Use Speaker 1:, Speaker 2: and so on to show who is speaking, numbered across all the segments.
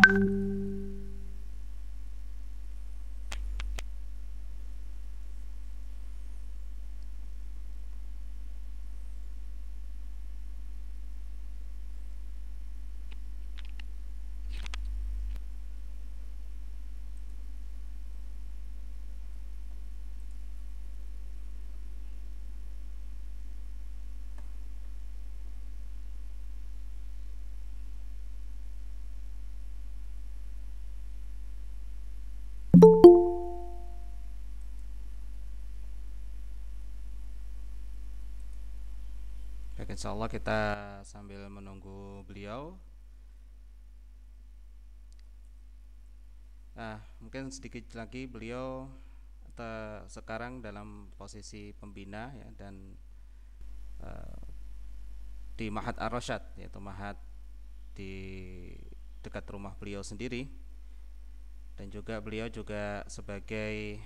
Speaker 1: Baik, insya Allah kita sambil menunggu beliau. Nah, mungkin sedikit lagi beliau sekarang dalam posisi pembina ya, dan eh, di Mahat Ar-Rasyad, yaitu Mahat di dekat rumah beliau sendiri, dan juga beliau juga sebagai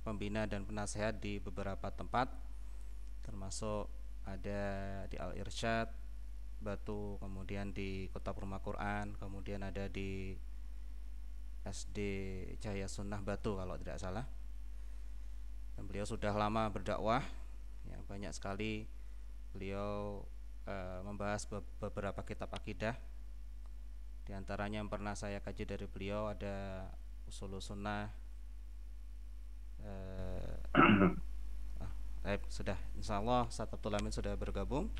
Speaker 1: pembina dan penasehat di beberapa tempat, termasuk ada di Al-Irsyad Batu, kemudian di Kota Perumah Quran, kemudian ada di SD Cahaya Sunnah Batu kalau tidak salah. Dan beliau sudah lama berdakwah ya, banyak sekali beliau membahas beberapa kitab akidah. Di antaranya yang pernah saya kaji dari beliau ada Ushulus Sunnah. Baik, sudah. Insyaallah Ustaz Abdul Amin sudah bergabung.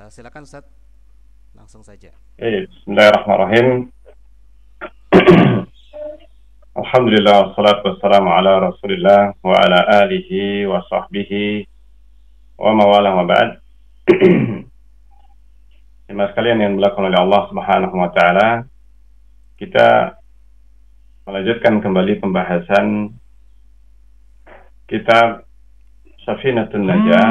Speaker 1: Silakan Ustaz, langsung saja.
Speaker 2: Bismillahirrahmanirrahim. Alhamdulillah, wassalatu wassalamu ala rasulillah wa ala alihi wa sahbihi wa mawalah wa ba'd. Jemaah sekalian yang dimuliakan oleh Allah Subhanahu wa taala, kita melanjutkan kembali pembahasan kitab Safinatun Najah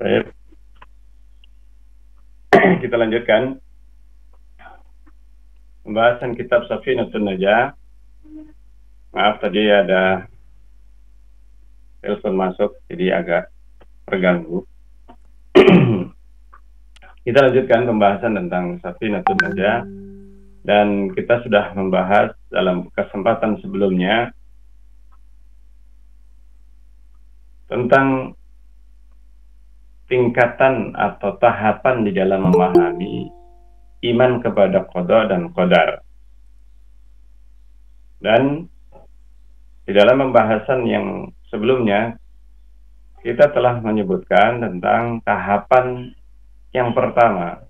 Speaker 2: Baik. Kita lanjutkan pembahasan kitab Safinatun Najah. Maaf tadi ada telepon masuk jadi agak terganggu. Kita lanjutkan pembahasan tentang Safinatun Najah, dan kita sudah membahas dalam kesempatan sebelumnya tentang tingkatan atau tahapan di dalam memahami iman kepada qada dan qadar. Dan di dalam pembahasan yang sebelumnya kita telah menyebutkan tentang tahapan yang pertama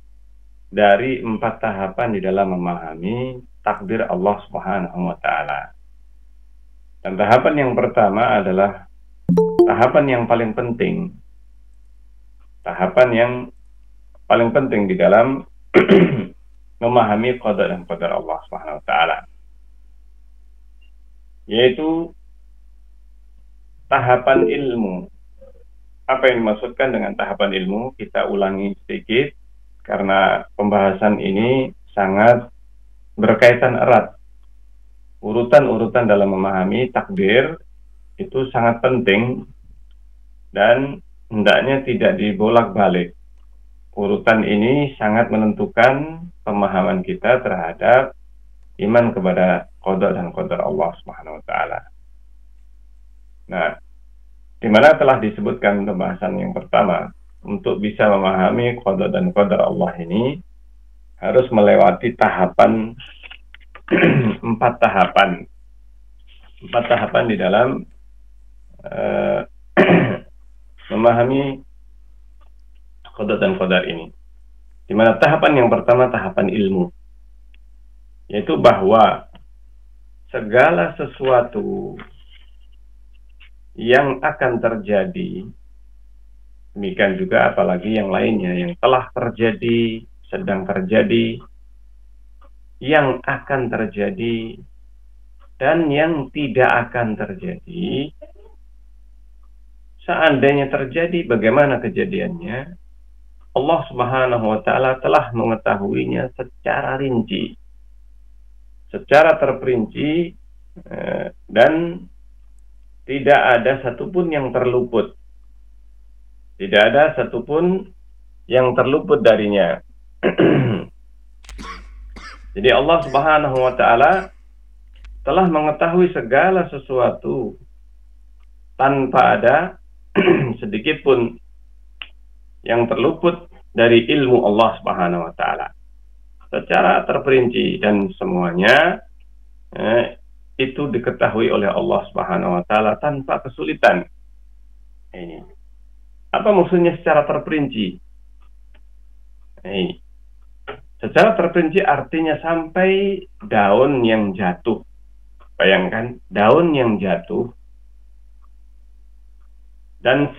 Speaker 2: dari 4 tahapan di dalam memahami takdir Allah Subhanahu wa taala. Dan tahapan yang pertama adalah tahapan yang paling penting. Tahapan yang paling penting di dalam memahami qada dan qadar Allah Subhanahu wa taala, yaitu tahapan ilmu. Apa yang dimaksudkan dengan tahapan ilmu? Kita ulangi sedikit karena pembahasan ini sangat berkaitan erat. Urutan-urutan dalam memahami takdir itu sangat penting dan hendaknya tidak dibolak-balik. Urutan ini sangat menentukan pemahaman kita terhadap iman kepada qada dan qadar Allah Subhanahu wa taala. Nah, di mana telah disebutkan pembahasan yang pertama untuk bisa memahami qada dan qadar Allah ini harus melewati tahapan empat tahapan di dalam uh, memahami qada dan qadar ini. Di mana tahapan yang pertama tahapan ilmu, yaitu bahwa segala sesuatu yang akan terjadi, demikian juga apalagi yang lainnya yang telah terjadi, sedang terjadi, yang akan terjadi, dan yang tidak akan terjadi. Seandainya terjadi, bagaimana kejadiannya? Allah Subhanahu wa Ta'ala telah mengetahuinya secara rinci, secara terperinci, dan tidak ada satupun yang terluput. Tidak ada satupun yang terluput darinya. Jadi Allah Subhanahu wa Ta'ala telah mengetahui segala sesuatu tanpa ada sedikit pun yang terluput dari ilmu Allah Subhanahu wa Ta'ala secara terperinci, dan semuanya itu diketahui oleh Allah Subhanahu wa Ta'ala tanpa kesulitan. Ini apa maksudnya secara terperinci? Ini secara terperinci artinya sampai daun yang jatuh. Bayangkan daun yang jatuh, dan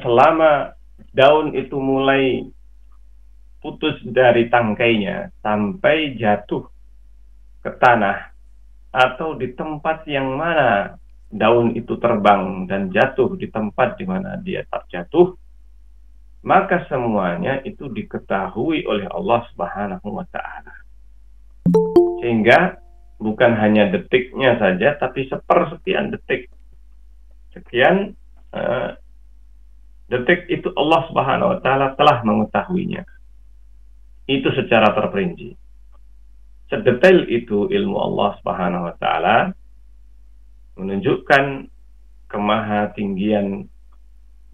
Speaker 2: selama daun itu mulai putus dari tangkainya sampai jatuh ke tanah atau di tempat yang mana daun itu terbang dan jatuh di tempat di mana dia tak jatuh, maka semuanya itu diketahui oleh Allah Subhanahu wa Ta'ala. Sehingga bukan hanya detiknya saja, tapi sepersekian detik, sekian detik itu Allah Subhanahu wa Ta'ala telah mengetahuinya. Itu secara terperinci. Sedetail itu ilmu Allah Subhanahu wa Ta'ala, menunjukkan kemahatinggian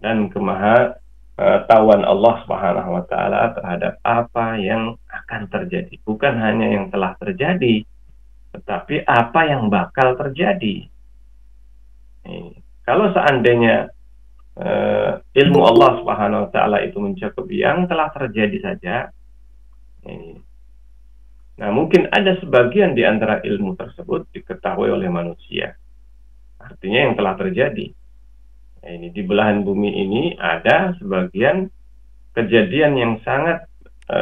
Speaker 2: dan kemahatauan Allah Subhanahu wa Ta'ala terhadap apa yang akan terjadi. Bukan hanya yang telah terjadi, tetapi apa yang bakal terjadi. Kalau seandainya ilmu Allah Subhanahu wa Ta'ala itu mencakup yang telah terjadi saja, nah mungkin ada sebagian di antara ilmu tersebut diketahui oleh manusia, artinya yang telah terjadi. Ini di belahan bumi ini ada sebagian kejadian yang sangat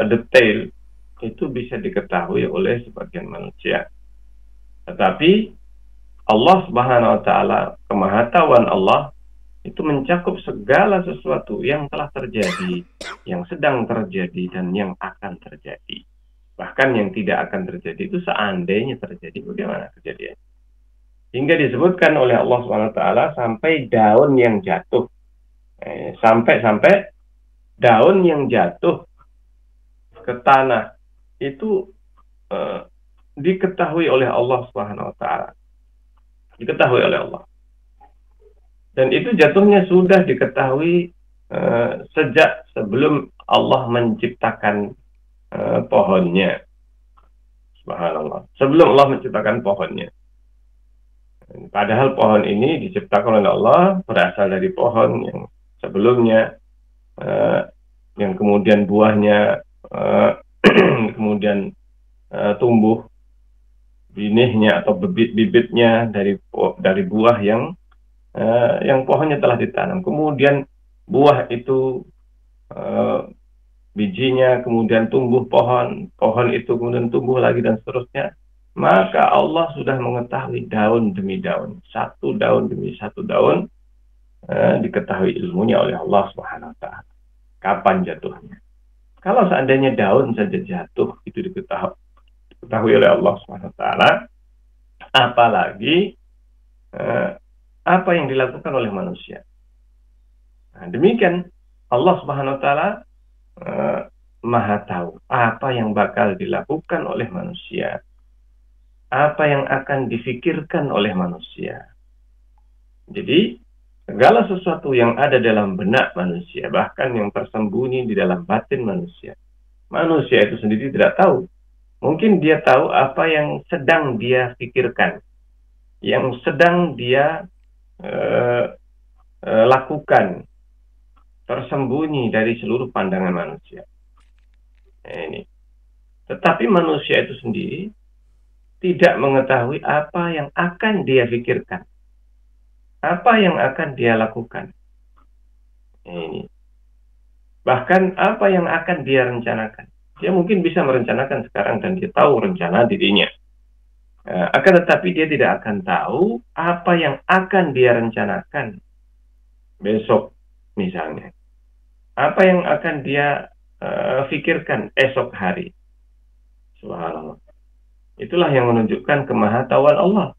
Speaker 2: detail, itu bisa diketahui oleh sebagian manusia. Tetapi Allah Subhanahu wa Ta'ala, kemahatauan Allah itu mencakup segala sesuatu yang telah terjadi, yang sedang terjadi, dan yang akan terjadi. Bahkan yang tidak akan terjadi itu seandainya terjadi, bagaimana kejadiannya. Hingga disebutkan oleh Allah Subhanahu wa Ta'ala sampai daun yang jatuh. Sampai daun yang jatuh ke tanah itu diketahui oleh Allah Subhanahu wa Ta'ala. Diketahui oleh Allah. Dan itu jatuhnya sudah diketahui sejak sebelum Allah menciptakan pohonnya. Subhanallah. Sebelum Allah menciptakan pohonnya. Padahal pohon ini diciptakan oleh Allah, berasal dari pohon yang sebelumnya, yang kemudian buahnya kemudian tumbuh, benihnya atau bibitnya dari buah yang pohonnya telah ditanam. Kemudian buah itu bijinya kemudian tumbuh pohon itu kemudian tumbuh lagi dan seterusnya. Maka Allah sudah mengetahui daun demi daun, satu daun demi satu daun, diketahui ilmunya oleh Allah Subhanahu wa Ta'ala. Kapan jatuhnya? Kalau seandainya daun saja jatuh, itu diketahui oleh Allah Subhanahu wa Ta'ala, apalagi apa yang dilakukan oleh manusia. Nah, demikian Allah Subhanahu wa Ta'ala Maha tahu apa yang bakal dilakukan oleh manusia, apa yang akan difikirkan oleh manusia. Jadi segala sesuatu yang ada dalam benak manusia, bahkan yang tersembunyi di dalam batin manusia. Manusia itu sendiri tidak tahu. Mungkin dia tahu apa yang sedang dia pikirkan, yang sedang dia lakukan, tersembunyi dari seluruh pandangan manusia. Nah, ini. Tetapi manusia itu sendiri tidak mengetahui apa yang akan dia pikirkan, apa yang akan dia lakukan. Nah, ini. Bahkan apa yang akan dia rencanakan. Dia mungkin bisa merencanakan sekarang dan dia tahu rencana dirinya. Akan tetapi dia tidak akan tahu apa yang akan dia rencanakan besok misalnya. Apa yang akan dia pikirkan esok hari. Subhanallah. Itulah yang menunjukkan kemahatauan Allah.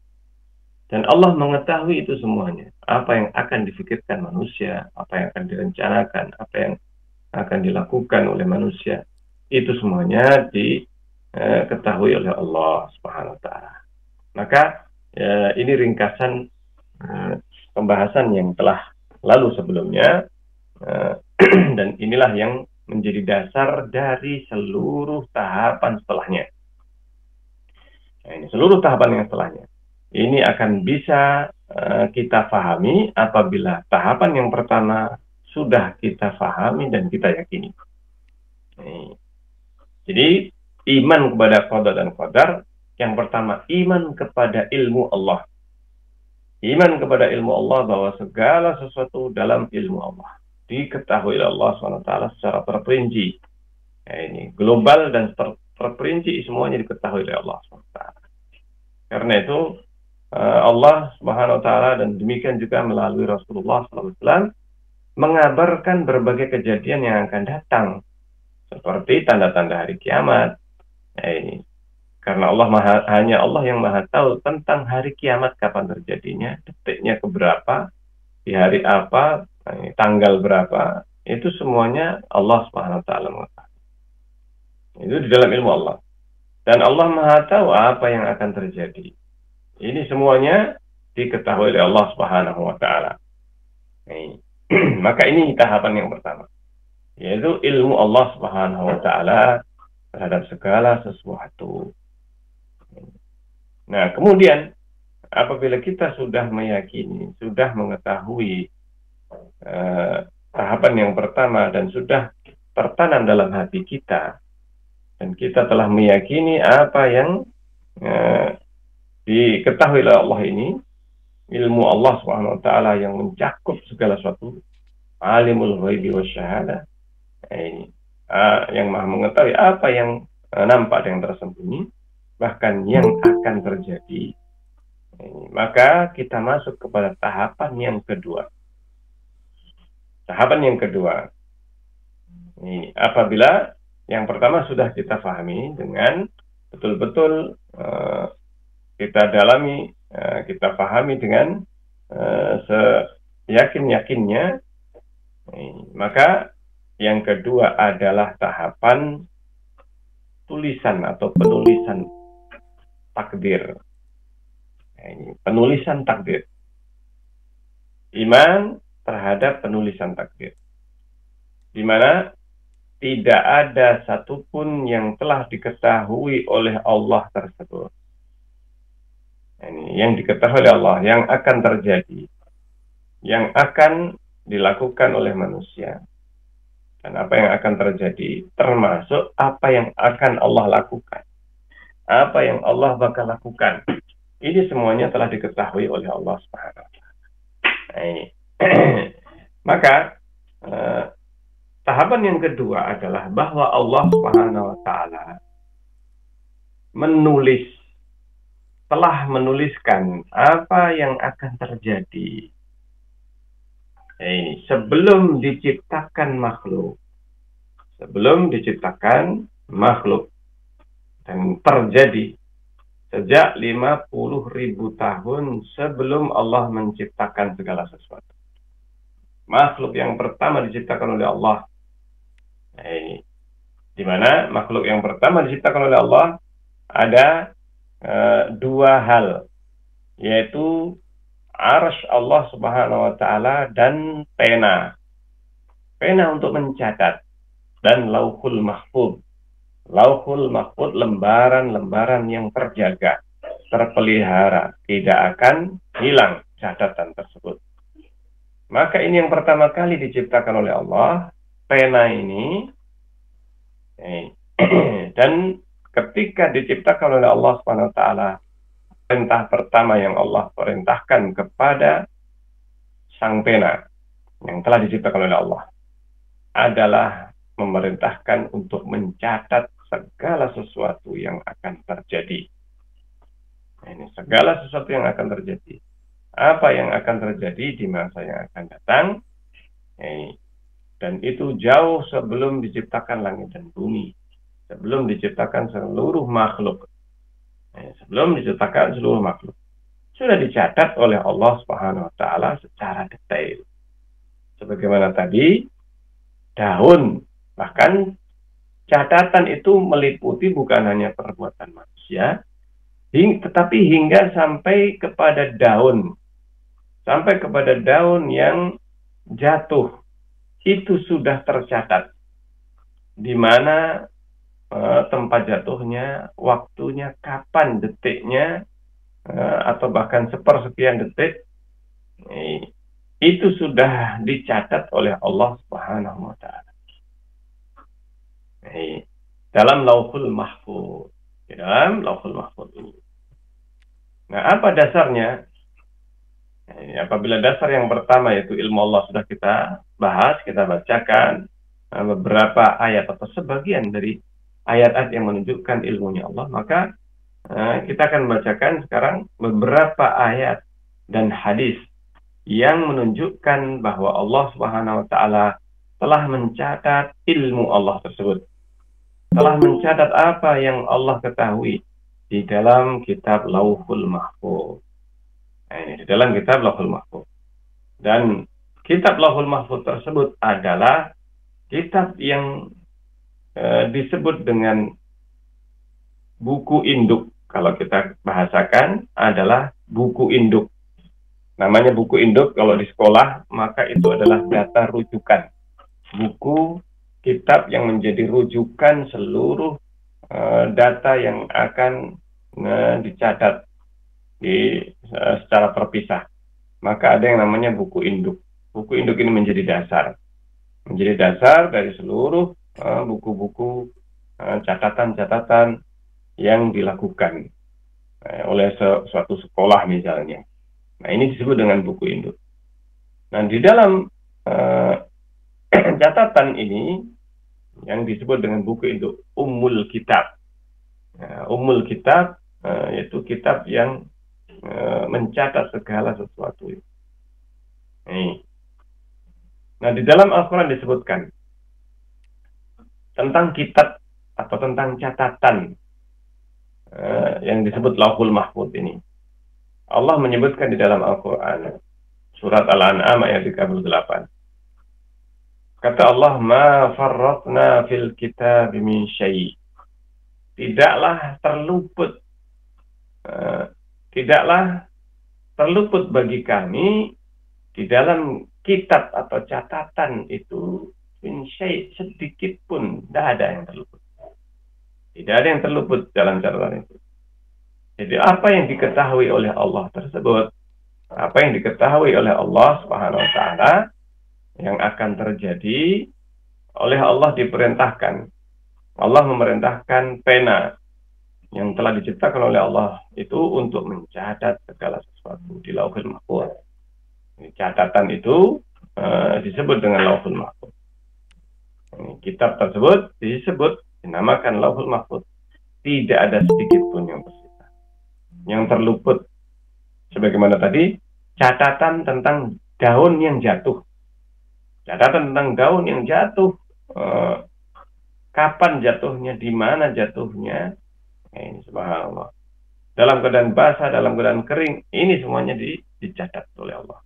Speaker 2: Dan Allah mengetahui itu semuanya. Apa yang akan difikirkan manusia, apa yang akan direncanakan, apa yang akan dilakukan oleh manusia. Itu semuanya diketahui oleh Allah Subhanahu wa taala. Maka ini ringkasan pembahasan yang telah lalu sebelumnya, dan inilah yang menjadi dasar dari seluruh tahapan setelahnya. Nah, ini seluruh tahapan yang setelahnya. Ini akan bisa kita pahami apabila tahapan yang pertama sudah kita pahami dan kita yakini. Jadi iman kepada qada dan qadar, yang pertama iman kepada ilmu Allah. Iman kepada ilmu Allah bahwa segala sesuatu dalam ilmu Allah diketahui oleh Allah SWT secara terperinci. Nah, ini global dan terperinci semuanya diketahui oleh Allah SWT. Karena itu Allah Subhanahu wa taala dan demikian juga melalui Rasulullah SAW mengabarkan berbagai kejadian yang akan datang seperti tanda-tanda hari kiamat. Nah, ini karena hanya Allah yang maha tahu tentang hari kiamat, kapan terjadinya, detiknya keberapa, di hari apa, tanggal berapa, itu semuanya Allah Subhanahu wa taala mengetahui. Itu di dalam ilmu Allah. Dan Allah maha tahu apa yang akan terjadi. Ini semuanya diketahui oleh Allah Subhanahu wa taala. Maka ini tahapan yang pertama, yaitu ilmu Allah Subhanahu wa taala terhadap segala sesuatu. Nah, kemudian apabila kita sudah meyakini, sudah mengetahui tahapan yang pertama dan sudah tertanam dalam hati kita, dan kita telah meyakini apa yang diketahui oleh Allah ini, ilmu Allah Subhanahu wa taala yang mencakup segala sesuatu, alimul ghaibi wasyahadah, ini yang maha mengetahui apa yang nampak dan yang tersembunyi, bahkan yang akan terjadi. Maka kita masuk kepada tahapan yang kedua. Tahapan yang kedua, ini apabila yang pertama sudah kita pahami dengan betul-betul kita dalami, kita pahami dengan seyakin-yakinnya, maka yang kedua adalah tahapan tulisan atau penulisan takdir. Ini penulisan takdir. Iman terhadap penulisan takdir. Di mana tidak ada satupun yang telah diketahui oleh Allah tersebut. Ini yang diketahui oleh Allah, yang akan terjadi, yang akan dilakukan oleh manusia, dan apa yang akan terjadi, termasuk apa yang akan Allah lakukan, apa yang Allah bakal lakukan. Ini semuanya telah diketahui oleh Allah Subhanahu wa taala. Nah, ini. Maka tahapan yang kedua adalah bahwa Allah Subhanahu wa taala telah menuliskan apa yang akan terjadi. Ini sebelum diciptakan makhluk. Sebelum diciptakan makhluk. Dan terjadi sejak 50.000 tahun sebelum Allah menciptakan segala sesuatu. Makhluk yang pertama diciptakan oleh Allah. Nah, ini. Di mana makhluk yang pertama diciptakan oleh Allah ada dua hal, yaitu arsy Allah Subhanahu wa taala dan pena. Pena untuk mencatat dan lauhul mahfuz. Lauhul mahfuz lembaran-lembaran yang terjaga, terpelihara, tidak akan hilang catatan tersebut. Maka ini yang pertama kali diciptakan oleh Allah, pena ini. Dan ketika diciptakan oleh Allah Subhanahu wa taala, perintah pertama yang Allah perintahkan kepada sang pena yang telah diciptakan oleh Allah adalah memerintahkan untuk mencatat segala sesuatu yang akan terjadi. Ini segala sesuatu yang akan terjadi. Apa yang akan terjadi di masa yang akan datang. Dan itu jauh sebelum diciptakan langit dan bumi. Sebelum diciptakan seluruh makhluk. Sebelum diciptakan seluruh makhluk. Sudah dicatat oleh Allah Subhanahu wa taala secara detail. Sebagaimana tadi, daun, bahkan catatan itu meliputi bukan hanya perbuatan manusia, tetapi hingga sampai kepada daun. Sampai kepada daun yang jatuh. Itu sudah tercatat. Di mana tempat jatuhnya, waktunya, kapan detiknya, atau bahkan sepersekian detik, itu sudah dicatat oleh Allah Subhanahu wa taala. Dalam lauhul mahfuz. Dalam lauhul mahfuz ini. Nah, apa dasarnya? Apabila dasar yang pertama yaitu ilmu Allah sudah kita bahas, kita bacakan beberapa ayat atau sebagian dari ayat-ayat yang menunjukkan ilmunya Allah, maka kita akan membacakan sekarang beberapa ayat dan hadis yang menunjukkan bahwa Allah Subhanahu wa taala telah mencatat ilmu Allah tersebut. Telah mencatat apa yang Allah ketahui di dalam kitab Lauhul Mahfuz. Ini di dalam kitab Lauhul Mahfuz. Dan kitab Lauhul Mahfuz tersebut adalah kitab yang disebut dengan buku induk. Kalau kita bahasakan adalah buku induk. Namanya buku induk kalau di sekolah, maka itu adalah data rujukan. Buku kitab yang menjadi rujukan seluruh data yang akan dicatat secara terpisah. Maka ada yang namanya buku induk. Buku induk ini menjadi dasar. Menjadi dasar dari seluruh buku-buku catatan-catatan yang dilakukan oleh suatu sekolah misalnya. Nah, ini disebut dengan buku induk. Nah, di dalam catatan ini yang disebut dengan buku induk Ummul Kitab. Ummul Kitab yaitu kitab yang mencatat segala sesuatu. Nah, di dalam Al-Quran disebutkan tentang kitab atau tentang catatan yang disebut Lauhul Mahfuz ini. Allah menyebutkan di dalam Al-Quran surat Al-An'am ayat 38. Kata Allah, "Ma farratna fil kitab min syai'." Tidaklah terluput bagi kami di dalam kitab atau catatan itu min syai', sedikit pun tidak ada yang terluput. Tidak ada yang terluput dalam catatan itu. Jadi apa yang diketahui oleh Allah tersebut, apa yang diketahui oleh Allah Subhanahu wa taala yang akan terjadi, oleh Allah diperintahkan. Allah memerintahkan pena yang telah diciptakan oleh Allah itu untuk mencatat segala sesuatu di Lauhul Mahfuz. Catatan itu disebut dengan Lauhul Mahfuz. Kitab tersebut dinamakan Lauhul Mahfuz. Tidak ada sedikit pun yang tersisa, yang terluput. Sebagaimana tadi, catatan tentang daun yang jatuh. Catatan tentang daun yang jatuh, kapan jatuhnya, di mana jatuhnya, ini subhanallah. Dalam keadaan basah, dalam keadaan kering, ini semuanya dicatat oleh Allah.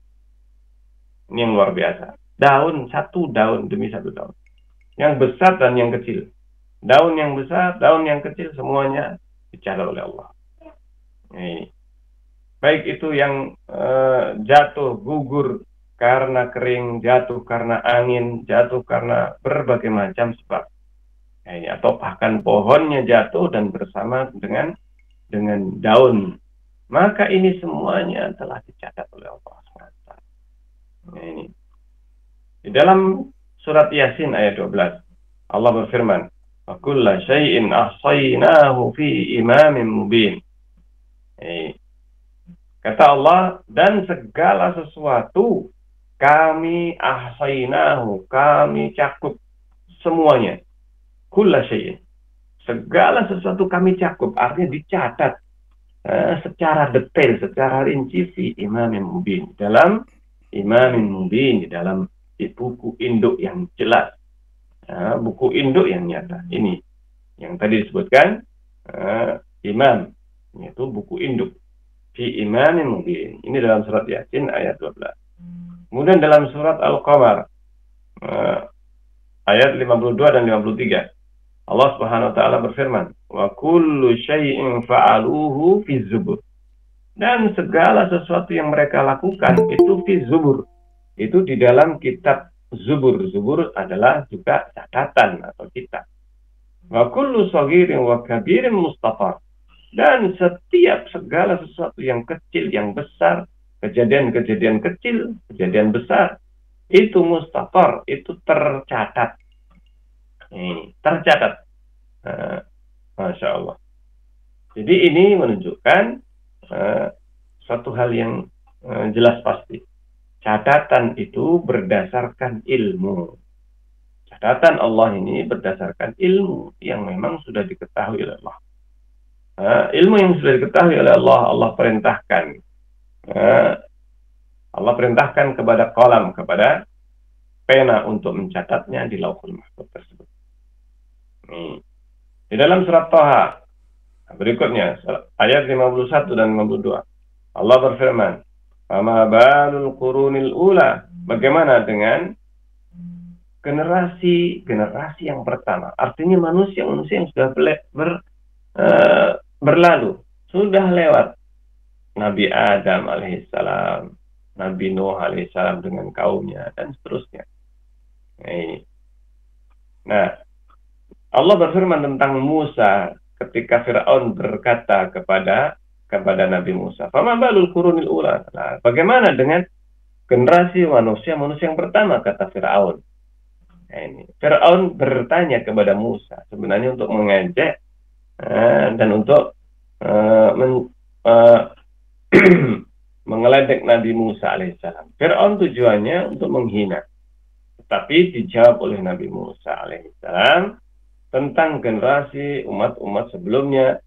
Speaker 2: Ini yang luar biasa. Daun, satu daun demi satu daun. Yang besar dan yang kecil. Daun yang besar, daun yang kecil, semuanya dicatat oleh Allah. Ini. baik itu yang jatuh gugur karena kering, jatuh karena angin, jatuh karena berbagai macam sebab, atau bahkan pohonnya jatuh dan bersama dengan daun, maka ini semuanya telah dicatat oleh Allah SWT. Nah, ini di dalam surat Yasin ayat 12 Allah berfirman, "Wa kulla syai'in ahsaynahu fi imamin mubin." Kata Allah, dan segala sesuatu kami ahsaynahu, kami cakup semuanya. Kulla syai'in, segala sesuatu kami cakup, artinya dicatat secara detail, secara rinci fi imamin mubin, dalam imamin mubin, di dalam buku induk yang jelas, buku induk yang nyata. Ini yang tadi disebutkan imam, yaitu buku induk fi imamin mubin. Ini dalam surat Yasin ayat 12. Kemudian dalam surat Al-Qamar ayat 52 dan 53 Allah Subhanahu wa taala berfirman, "Wa kullu syai'in fa'aluhu fi zubur." Dan segala sesuatu yang mereka lakukan itu fi zubur. Itu di dalam kitab Zubur. Zubur adalah juga catatan atau kitab. Wa kullu saghirin wa kabirin mustafar. Dan setiap segala sesuatu yang kecil, yang besar, kejadian-kejadian kecil, kejadian besar, itu mustafar, itu tercatat. Tercatat. Masya Allah. Jadi ini menunjukkan satu hal yang jelas pasti. Catatan itu berdasarkan ilmu. Catatan Allah ini berdasarkan ilmu yang memang sudah diketahui oleh Allah. Ilmu yang sudah diketahui oleh Allah, Allah perintahkan. Allah perintahkan kepada qalam, kepada pena untuk mencatatnya di Lauhul Mahfuz tersebut. Di dalam surat Thaha berikutnya, ayat 51 dan 52, Allah berfirman, "Fama balul qurunil ula." Bagaimana dengan generasi yang pertama? Artinya manusia yang sudah berlalu, sudah lewat. Nabi Adam alaihissalam, Nabi Nuh alaihissalam dengan kaumnya, dan seterusnya. Nah, Allah berfirman tentang Musa ketika Fir'aun berkata kepada Nabi Musa, "Fama balul qurunil ula." Nah, bagaimana dengan generasi manusia yang pertama, kata Fir'aun. Ini Fir'aun bertanya kepada Musa sebenarnya untuk mengejek dan untuk mengeledek Nabi Musa alaihissalam. Fir'aun tujuannya untuk menghina, tetapi dijawab oleh Nabi Musa alaihissalam tentang generasi umat-umat sebelumnya.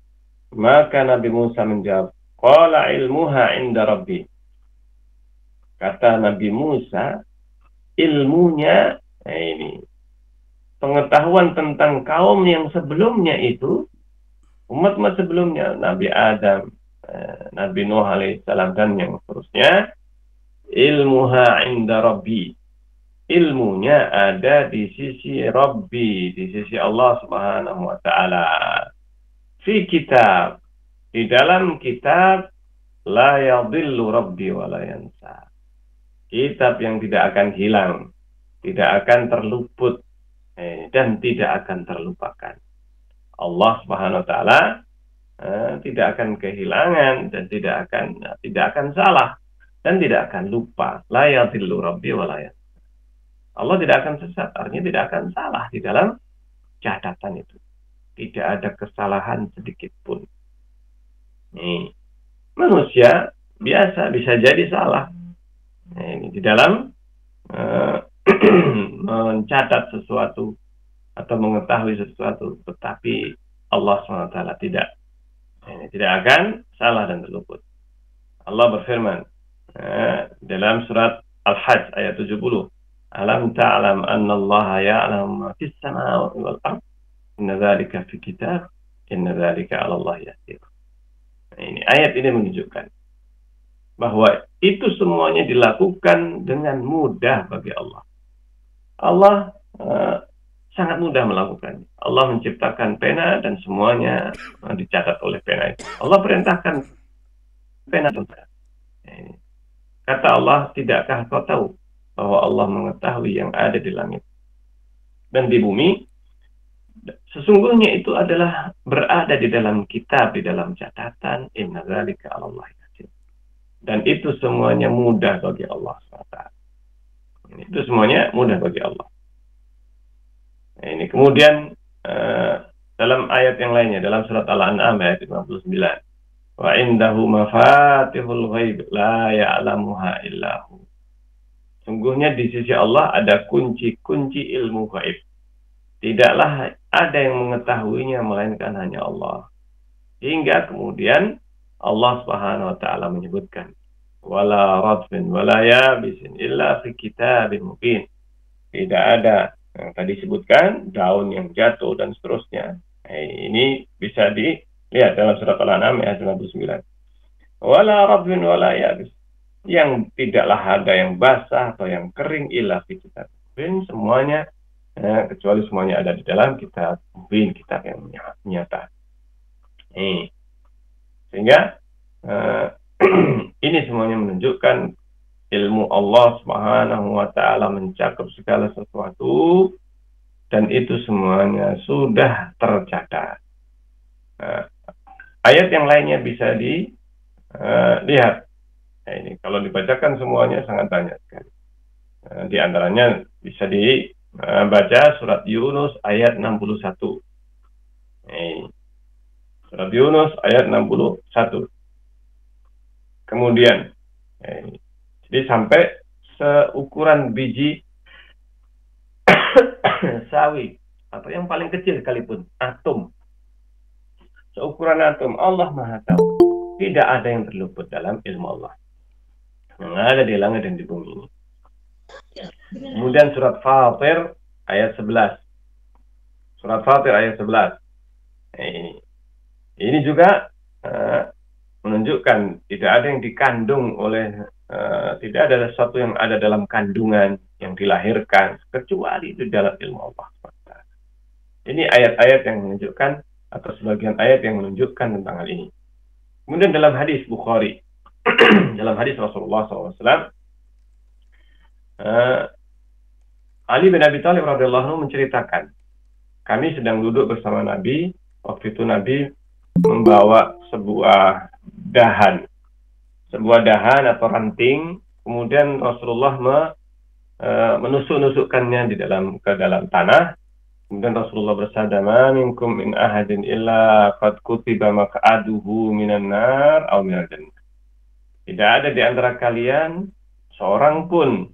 Speaker 2: Maka Nabi Musa menjawab, "Qala ilmuha inda Rabbi." Kata Nabi Musa, ilmunya, ini pengetahuan tentang kaum yang sebelumnya itu, umat-umat sebelumnya, Nabi Adam, Nabi Nuh alaihissalam, dan yang seterusnya, ilmuha inda Rabbi. Ilmunya ada di sisi Rabbi, di sisi Allah Subhanahu wa ta'ala. Fi kitab, di dalam kitab, la yadhillu Rabbi wa la yansa. Kitab yang tidak akan hilang, tidak akan terluput, dan tidak akan terlupakan. Allah Subhanahu wa ta'ala tidak akan kehilangan dan tidak akan salah dan tidak akan lupa. La yadhillu Rabbi wa la yansa. Allah tidak akan sesat, artinya tidak akan salah di dalam catatan itu. Tidak ada kesalahan sedikit pun. Nih, manusia biasa bisa jadi salah. Ini di dalam mencatat sesuatu atau mengetahui sesuatu, tetapi Allah SWT tidak. Ini tidak akan salah dan terluput. Allah berfirman dalam surat Al-Hajj ayat 70. Alam ta'lam anna Allah ya'lamu ma fis samawati wal ard. Inna dzalika fi kitab. Inna dzalika 'ala Allah yasir. Ini ayat ini menunjukkan bahwa itu semuanya dilakukan dengan mudah bagi Allah. Allah sangat mudah melakukannya. Allah menciptakan pena dan semuanya dicatat oleh pena itu. Allah perintahkan Kata Allah, tidakkah kau tahu bahwa Allah mengetahui yang ada di langit dan di bumi? Sesungguhnya itu adalah berada di dalam kitab, di dalam catatan. Inna dzalika 'alallahi yasir. Dan itu semuanya mudah bagi Allah SWT. Itu semuanya mudah bagi Allah. Nah, ini kemudian dalam ayat yang lainnya, dalam surat Al-An'am ayat 59, wa indahu mafatihul ghaib la ya'lamuha illahu. Sungguhnya di sisi Allah ada kunci-kunci ilmu gaib. Tidaklah ada yang mengetahuinya melainkan hanya Allah. Hingga kemudian Allah Subhanahu wa taala menyebutkan wala radfin wala yabisin illa fi kitabin mubin. Tidak ada yang tadi disebutkan daun yang jatuh dan seterusnya. Ini bisa dilihat dalam surat Al-An'am ayat 99. Wala radfin wala yabis. Yang tidaklah ada yang basah atau yang kering illa fi kitabin mubin. Semuanya kecuali semuanya ada di dalam kitab mubin, kitab yang nyata. Sehingga ini semuanya menunjukkan ilmu Allah Subhanahu wa taala mencakup segala sesuatu dan itu semuanya sudah tercatat. Ayat yang lainnya bisa dilihat. Nah, ini kalau dibacakan semuanya sangat banyak sekali. Di antaranya bisa dibaca surat Yunus ayat 61. Surat Yunus ayat 61. Kemudian, jadi sampai seukuran biji sawi atau yang paling kecil sekalipun, atom. Seukuran atom, Allah Maha tahu. Tidak ada yang terluput dalam ilmu Allah yang ada di langit dan di bumi ini. Kemudian surat Fatir ayat 11. Surat Fatir ayat 11. Ini juga menunjukkan tidak ada yang dikandung oleh tidak ada sesuatu yang ada dalam kandungan yang dilahirkan kecuali itu dalam ilmu Allah. Ini ayat-ayat yang menunjukkan atau sebagian ayat yang menunjukkan tentang hal ini. Kemudian dalam hadis Bukhari, dalam hadis Rasulullah SAW, Ali bin Abi Thalib radhiyallahu anhu menceritakan, kami sedang duduk bersama Nabi. Waktu itu Nabi membawa sebuah dahan atau ranting, kemudian Rasulullah menusuk-nusukkannya ke dalam tanah. Kemudian Rasulullah bersabda, "Ma minkum min ahadin illa qad kutiba maq'aduhu minan nar aw minal jannah." Tidak ada di antara kalian seorang pun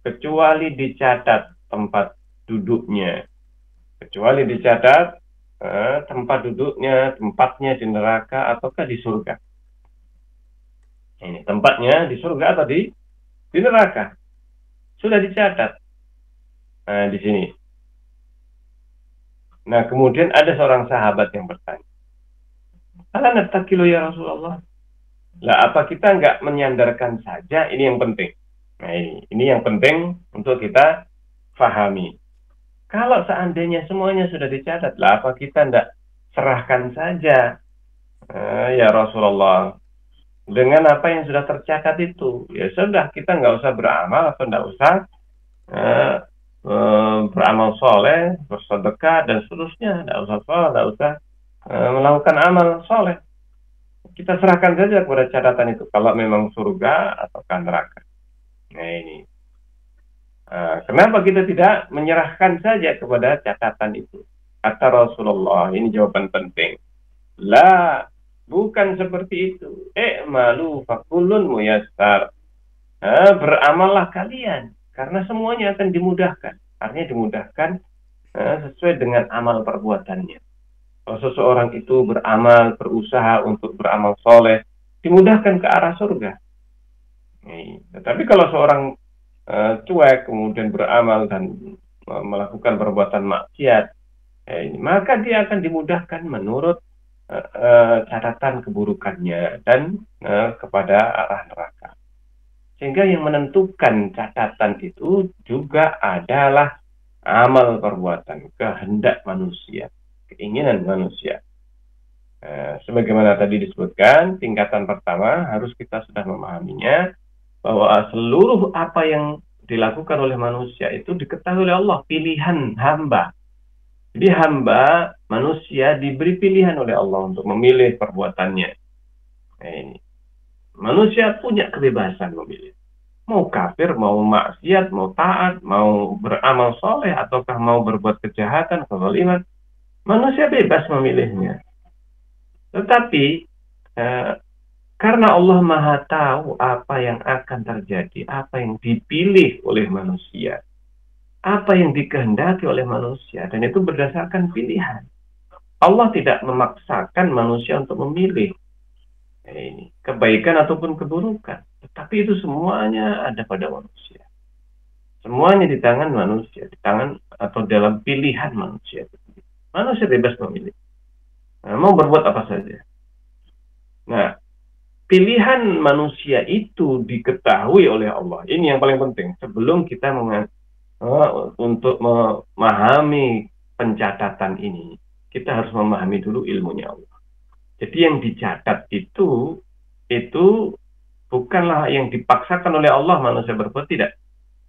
Speaker 2: kecuali dicatat tempat duduknya. Kecuali dicatat tempat duduknya, tempatnya di neraka ataukah di surga. Ini tempatnya di surga atau di neraka. Sudah dicatat. Nah, di sini. Nah, kemudian ada seorang sahabat yang bertanya, "Ala nattakilu ya Rasulullah?" Lah, apa kita nggak menyandarkan saja? Ini yang penting. Nah, ini yang penting untuk kita fahami. Kalau seandainya semuanya sudah dicatat, lah apa kita nggak serahkan saja? Ya Rasulullah, dengan apa yang sudah tercatat itu, ya sudah, kita nggak usah beramal atau nggak usah beramal soleh, bersedekah dan seterusnya, nggak usah melakukan amal soleh. Kita serahkan saja kepada catatan itu, kalau memang surga ataukah neraka. Nah ini, kenapa kita tidak menyerahkan saja kepada catatan itu? Kata Rasulullah, ini jawaban penting. La, bukan seperti itu. Malu fakulun muyassar. Beramallah kalian, karena semuanya akan dimudahkan. Artinya dimudahkan sesuai dengan amal perbuatannya. Kalau seseorang itu beramal, berusaha untuk beramal soleh, dimudahkan ke arah surga. Tetapi kalau seorang cuek kemudian beramal dan melakukan perbuatan maksiat, maka dia akan dimudahkan menurut catatan keburukannya dan kepada arah neraka. Sehingga yang menentukan catatan itu juga adalah amal perbuatan, kehendak manusia, keinginan manusia. Sebagaimana tadi disebutkan, tingkatan pertama harus kita sudah memahaminya bahwa seluruh apa yang dilakukan oleh manusia itu diketahui oleh Allah, pilihan hamba. Jadi hamba manusia diberi pilihan oleh Allah untuk memilih perbuatannya. Nah, ini. Manusia punya kebebasan memilih. Mau kafir, mau maksiat, mau taat, mau beramal soleh, ataukah mau berbuat kejahatan, kezaliman. Manusia bebas memilihnya. Tetapi karena Allah Maha tahu apa yang akan terjadi, apa yang dipilih oleh manusia, apa yang dikehendaki oleh manusia, dan itu berdasarkan pilihan. Allah tidak memaksakan manusia untuk memilih ini kebaikan ataupun keburukan, tetapi itu semuanya ada pada manusia. Semuanya di tangan manusia, di tangan atau dalam pilihan manusia. Manusia bebas memilih. Mau berbuat apa saja. Nah, pilihan manusia itu diketahui oleh Allah. Ini yang paling penting. Sebelum kita untuk memahami pencatatan ini, kita harus memahami dulu ilmunya Allah. Jadi yang dicatat itu bukanlah yang dipaksakan oleh Allah manusia berbuat, tidak.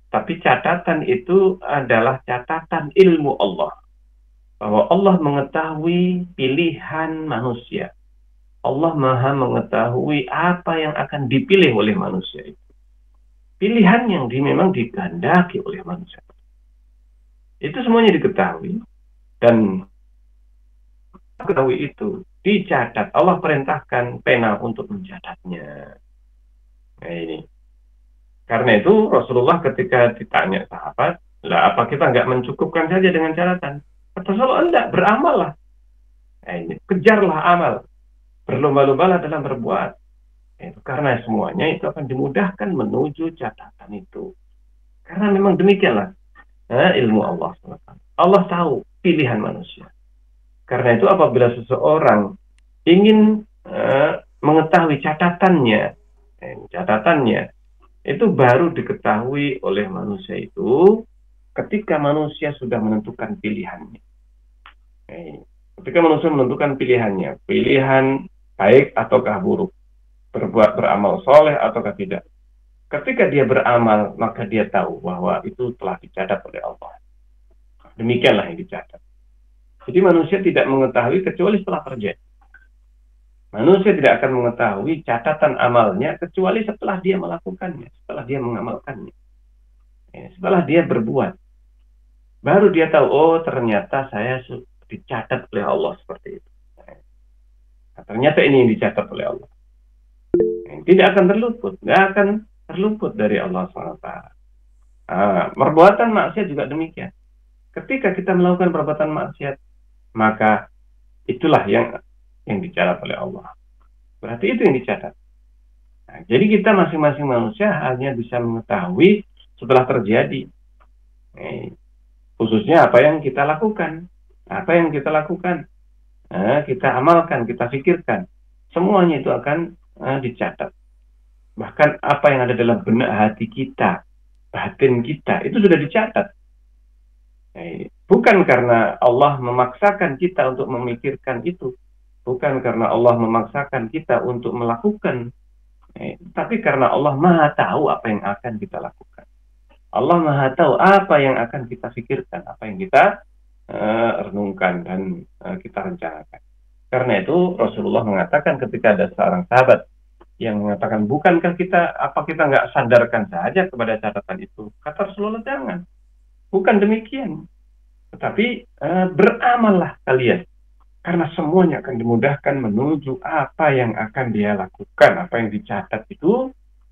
Speaker 2: Tapi catatan itu adalah catatan ilmu Allah. Bahwa Allah mengetahui pilihan manusia. Allah Maha mengetahui apa yang akan dipilih oleh manusia itu. Pilihan yang memang dikehendaki oleh manusia. Itu semuanya diketahui. Dan ketahui itu dicatat. Allah perintahkan pena untuk mencatatnya. Nah ini. Karena itu Rasulullah ketika ditanya sahabat, lah apa kita nggak mencukupkan saja dengan catatan? Kata Rasulullah, enggak, beramallah. Nah ini, kejarlah amal. Berlomba-lombalah dalam berbuat. Itu karena semuanya itu akan dimudahkan menuju catatan itu. Karena memang demikianlah ilmu Allah. Allah tahu pilihan manusia. Karena itu apabila seseorang ingin mengetahui catatannya, itu baru diketahui oleh manusia itu ketika manusia sudah menentukan pilihannya. Ketika manusia menentukan pilihannya, pilihan baik ataukah buruk, beramal soleh ataukah tidak. Ketika dia beramal, maka dia tahu bahwa itu telah dicatat oleh Allah. Demikianlah yang dicatat. Jadi manusia tidak mengetahui kecuali setelah terjadi. Manusia tidak akan mengetahui catatan amalnya kecuali setelah dia melakukannya, setelah dia mengamalkannya. Setelah dia berbuat. Baru dia tahu, oh ternyata saya dicatat oleh Allah seperti itu. Nah, ternyata ini yang dicatat oleh Allah. Tidak akan terluput, tidak akan terluput dari Allah SWT. Perbuatan maksiat juga demikian. Ketika kita melakukan perbuatan maksiat, maka itulah yang dicatat oleh Allah. Berarti itu yang dicatat. Nah, jadi kita masing-masing manusia hanya bisa mengetahui setelah terjadi. Khususnya apa yang kita lakukan. Apa yang kita lakukan. Kita amalkan, kita pikirkan. Semuanya itu akan dicatat. Bahkan apa yang ada dalam benak hati kita, batin kita, itu sudah dicatat. Bukan karena Allah memaksakan kita untuk memikirkan itu. Bukan karena Allah memaksakan kita untuk melakukan. Tapi karena Allah Maha tahu apa yang akan kita lakukan. Allah Maha tahu apa yang akan kita pikirkan, apa yang kita renungkan dan kita rencanakan. Karena itu Rasulullah mengatakan ketika ada seorang sahabat yang mengatakan, bukankah kita nggak sadarkan saja kepada catatan itu? Kata Rasulullah, jangan. Bukan demikian. Tetapi beramallah kalian. Karena semuanya akan dimudahkan menuju apa yang akan dia lakukan. Apa yang dicatat itu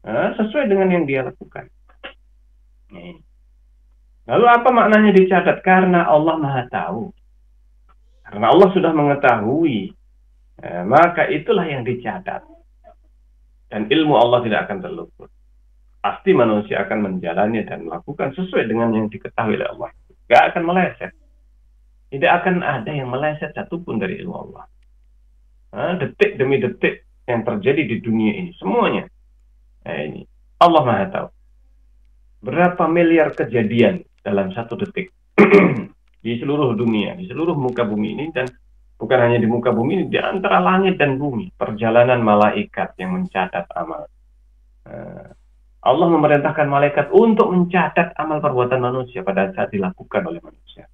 Speaker 2: sesuai dengan yang dia lakukan. Lalu apa maknanya dicatat? Karena Allah Maha tahu. Karena Allah sudah mengetahui. Maka itulah yang dicatat. Dan ilmu Allah tidak akan terluput. Pasti manusia akan menjalani dan melakukan sesuai dengan yang diketahui oleh Allah. Gak akan meleset. Tidak akan ada yang meleset satupun dari ilmu Allah. Detik demi detik yang terjadi di dunia ini. Semuanya. Ini. Allah Maha tahu. Berapa miliar kejadian dalam satu detik. Di seluruh dunia. Di seluruh muka bumi ini. Dan Bukan hanya di muka bumi, di antara langit dan bumi, perjalanan malaikat yang mencatat amal. Allah memerintahkan malaikat untuk mencatat amal perbuatan manusia pada saat dilakukan oleh manusia.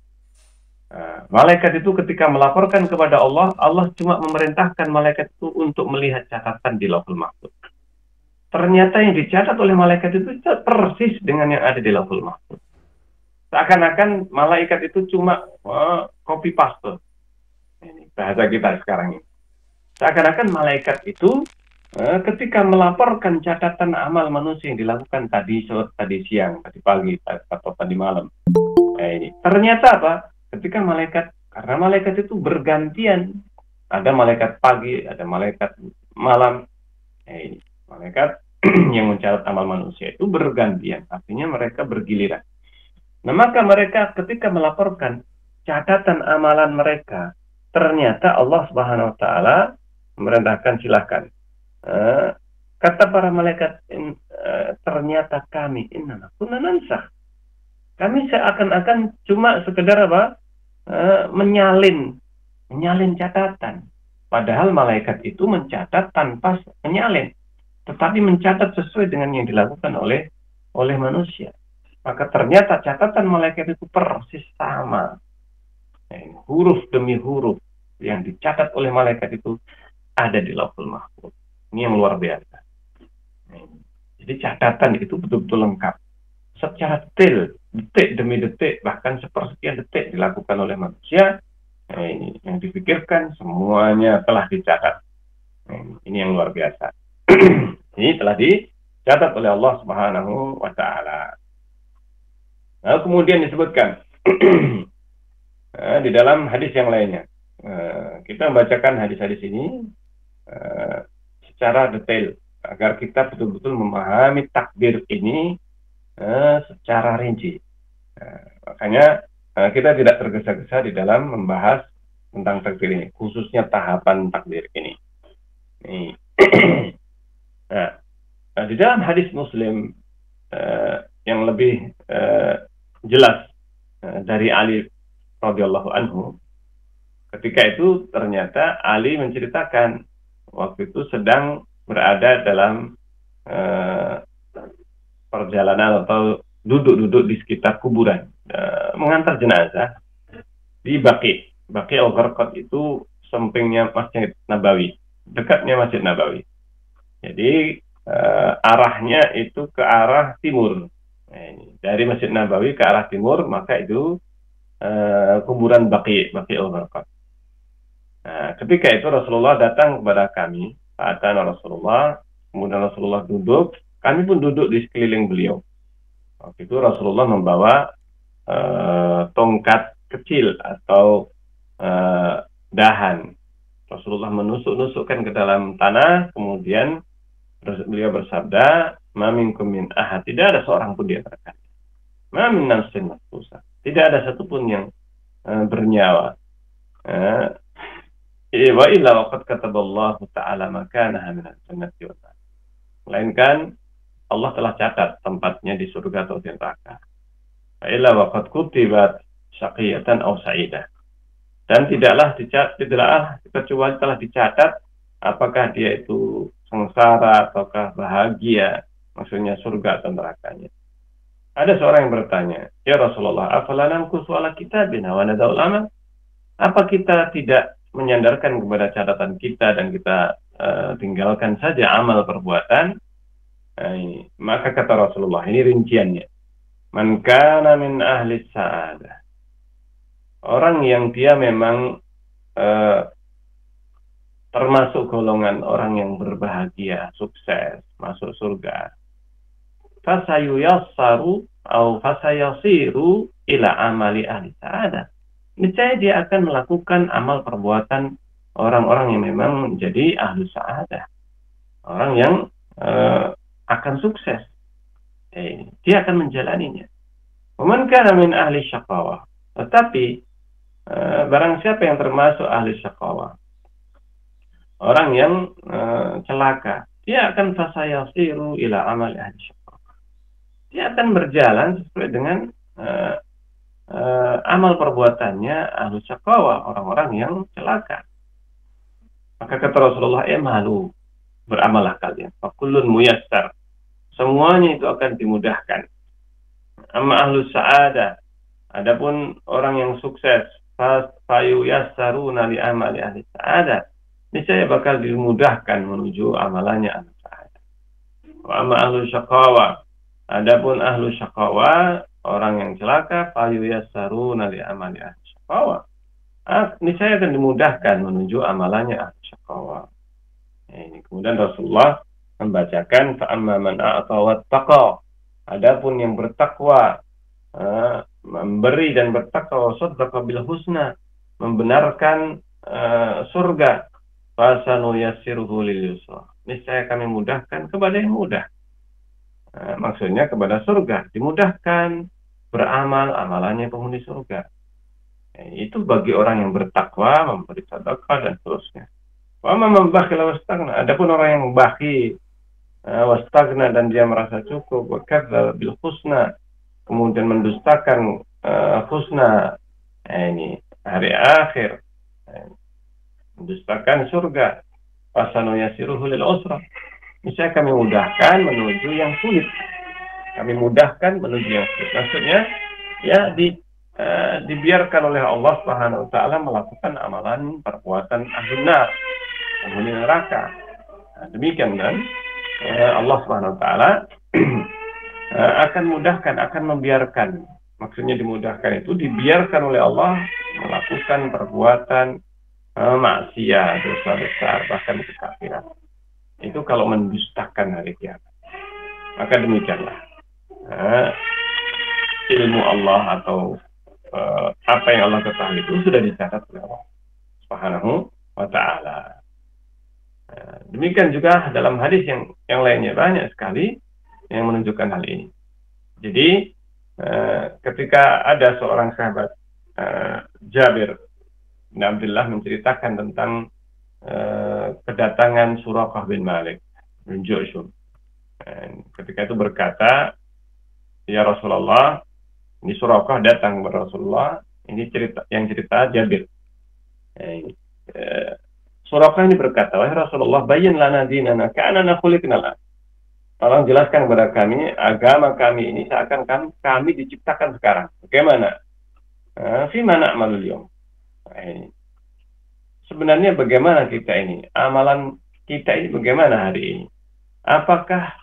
Speaker 2: Malaikat itu ketika melaporkan kepada Allah, Allah cuma memerintahkan malaikat itu untuk melihat catatan di Lauhul Mahfuz. Ternyata yang dicatat oleh malaikat itu persis dengan yang ada di Lauhul Mahfuz. Seakan-akan malaikat itu cuma copy paste. Ini bahasa kita sekarang ini. Seakan-akan malaikat itu ketika melaporkan catatan amal manusia yang dilakukan tadi siang, tadi pagi, atau tadi malam. Ini ternyata apa? Ketika karena malaikat itu bergantian, ada malaikat pagi, ada malaikat malam. Ini malaikat yang mencatat amal manusia itu bergantian, artinya mereka bergiliran. Nah, maka mereka ketika melaporkan catatan amalan mereka, ternyata Allah Subhanahu wa taala memerintahkan silakan. Kata para malaikat, ternyata kami innana kunna nansakh. Kami seakan-akan cuma sekedar apa? Menyalin catatan. Padahal malaikat itu mencatat tanpa menyalin, tetapi mencatat sesuai dengan yang dilakukan oleh manusia. Maka ternyata catatan malaikat itu persis sama. Huruf demi huruf yang dicatat oleh malaikat itu ada di Lauhul Mahfuz. Ini yang luar biasa. Jadi catatan itu betul-betul lengkap. Secara detail, detik demi detik, bahkan sepersekian detik dilakukan oleh manusia. Ini yang dipikirkan semuanya telah dicatat. Ini yang luar biasa. Ini telah dicatat oleh Allah Subhanahu wa taala. Nah, kemudian disebutkan di dalam hadis yang lainnya. Kita membacakan hadis-hadis ini secara detail agar kita betul-betul memahami takdir ini secara rinci. Makanya kita tidak tergesa-gesa di dalam membahas tentang takdir ini, khususnya tahapan takdir ini. Nah, di dalam hadis Muslim yang lebih jelas dari Ali radhiyallahu anhu, ketika itu ternyata Ali menceritakan waktu itu sedang berada dalam perjalanan atau duduk-duduk di sekitar kuburan, mengantar jenazah di Baqi al-Gharqad. Itu sampingnya Masjid Nabawi, dekatnya Masjid Nabawi. Jadi arahnya itu ke arah timur. Dari Masjid Nabawi ke arah timur, maka itu kuburan Baqi al-Gharqad. Nah, ketika itu Rasulullah datang kepada kami, Fa'atana Rasulullah, kemudian Rasulullah duduk, kami pun duduk di sekeliling beliau. Waktu itu Rasulullah membawa tongkat kecil atau dahan. Rasulullah menusuk-nusukkan ke dalam tanah, kemudian beliau bersabda, "Ma minkum min ahad," tidak ada seorang pun di antara kalian. "Ma min nafsin maqsusah," tidak ada satupun yang bernyawa. Wa illa waqad kataballahu ta'ala makanaha minal jannati wan nar. Melainkan Allah telah catat tempatnya di surga atau di neraka. Wa illa waqad kutibat syaqiyatan aw sa'idah. Dan tidaklah kecuali telah dicatat apakah dia itu sengsara ataukah bahagia, maksudnya surga atau nerakanya. Ada seorang yang bertanya, "Ya Rasulullah, afala nanqusu ala kitabina wa nada'ul amal?" Apa kita tidak menyandarkan kepada catatan kita dan kita tinggalkan saja amal perbuatan? Maka kata Rasulullah, ini rinciannya, "Man kana min ahli sa'adah," orang yang dia memang termasuk golongan orang yang berbahagia, sukses, masuk surga, fasayuyassaru atau fasayasiru ila amali ahli sa'adah, niscaya dia akan melakukan amal perbuatan orang-orang yang memang menjadi ahli sa'adah, orang yang akan sukses. Dia akan menjalaninya. Waman kana min ahli syaqawah, tetapi barang siapa yang termasuk ahli syaqawah, orang yang celaka, dia akan fasayasiru ila amali ahli syaqawah, dia akan berjalan sesuai dengan amal perbuatannya ahlu syaqawa, orang-orang yang celaka. Maka kata Rasulullah, malu, beramalah kalian. Fakullun muyassar. Semuanya itu akan dimudahkan. Amma ahlu sa'adah, adapun orang yang sukses, fayu yassaruna li amali ahli sa'adah, niscaya bakal dimudahkan menuju amalannya ahli sa'adah. Wa amma ahlu syaqawa, adapun ahlu syaqawa, orang yang celaka, fayu yassaruna li amali ahli syaqawa, niscaya akan dimudahkan menuju amalannya ahli syaqawa. Ini kemudian Rasulullah membacakan fa'amma man a'ta wattaqa, adapun yang bertakwa, memberi dan bertakwa, saddaqa bil husna, membenarkan surga, fasanu yassiruhu lil yusra, niscaya kami mudahkan kepada yang mudah. Maksudnya kepada surga, dimudahkan beramal, amalannya penghuni surga. Itu bagi orang yang bertakwa, memberi sedekah dan seterusnya. Wa man bakhila wastagna, adapun orang yang bakhil, wastagna, dan dia merasa cukup, wa kadzdzaba bil husna, kemudian mendustakan husna, ini hari akhir, mendustakan surga, fasanu yasiruhu lil usra, niscaya kami mudahkan menuju yang sulit. Kami mudahkan menuju yang sulit. Maksudnya ya dibiarkan oleh Allah Subhanahu wa taala melakukan amalan perbuatan ahlun nar, penghuni neraka. Demikian kan Allah Subhanahu wa taala akan mudahkan, akan membiarkan. Maksudnya dimudahkan itu dibiarkan oleh Allah melakukan perbuatan maksiat, dosa besar, bahkan kekafiran. Itu kalau mendustakan hari kiamat. Maka demikianlah ilmu Allah atau apa yang Allah ketahui itu sudah dicatat oleh Allah Subhanahu wa taala. Demikian juga dalam hadis yang lainnya banyak sekali yang menunjukkan hal ini. Jadi ketika ada seorang sahabat, Jabir bin Abdullah, menceritakan tentang kedatangan Suraqah bin Malik bin Ju'shum. Ketika itu berkata, ya Rasulullah, ini Suraqah datang kepada Rasulullah, ini cerita Jabir. Suraqah ini berkata, wahai Rasulullah, bayyin lana dinana ka'annana khuliqna lak. Tolong jelaskan kepada kami agama kami ini seakan kami diciptakan sekarang. Bagaimana? Fi mana amalul yawm. Sebenarnya bagaimana kita ini? Amalan kita ini bagaimana hari ini? Apakah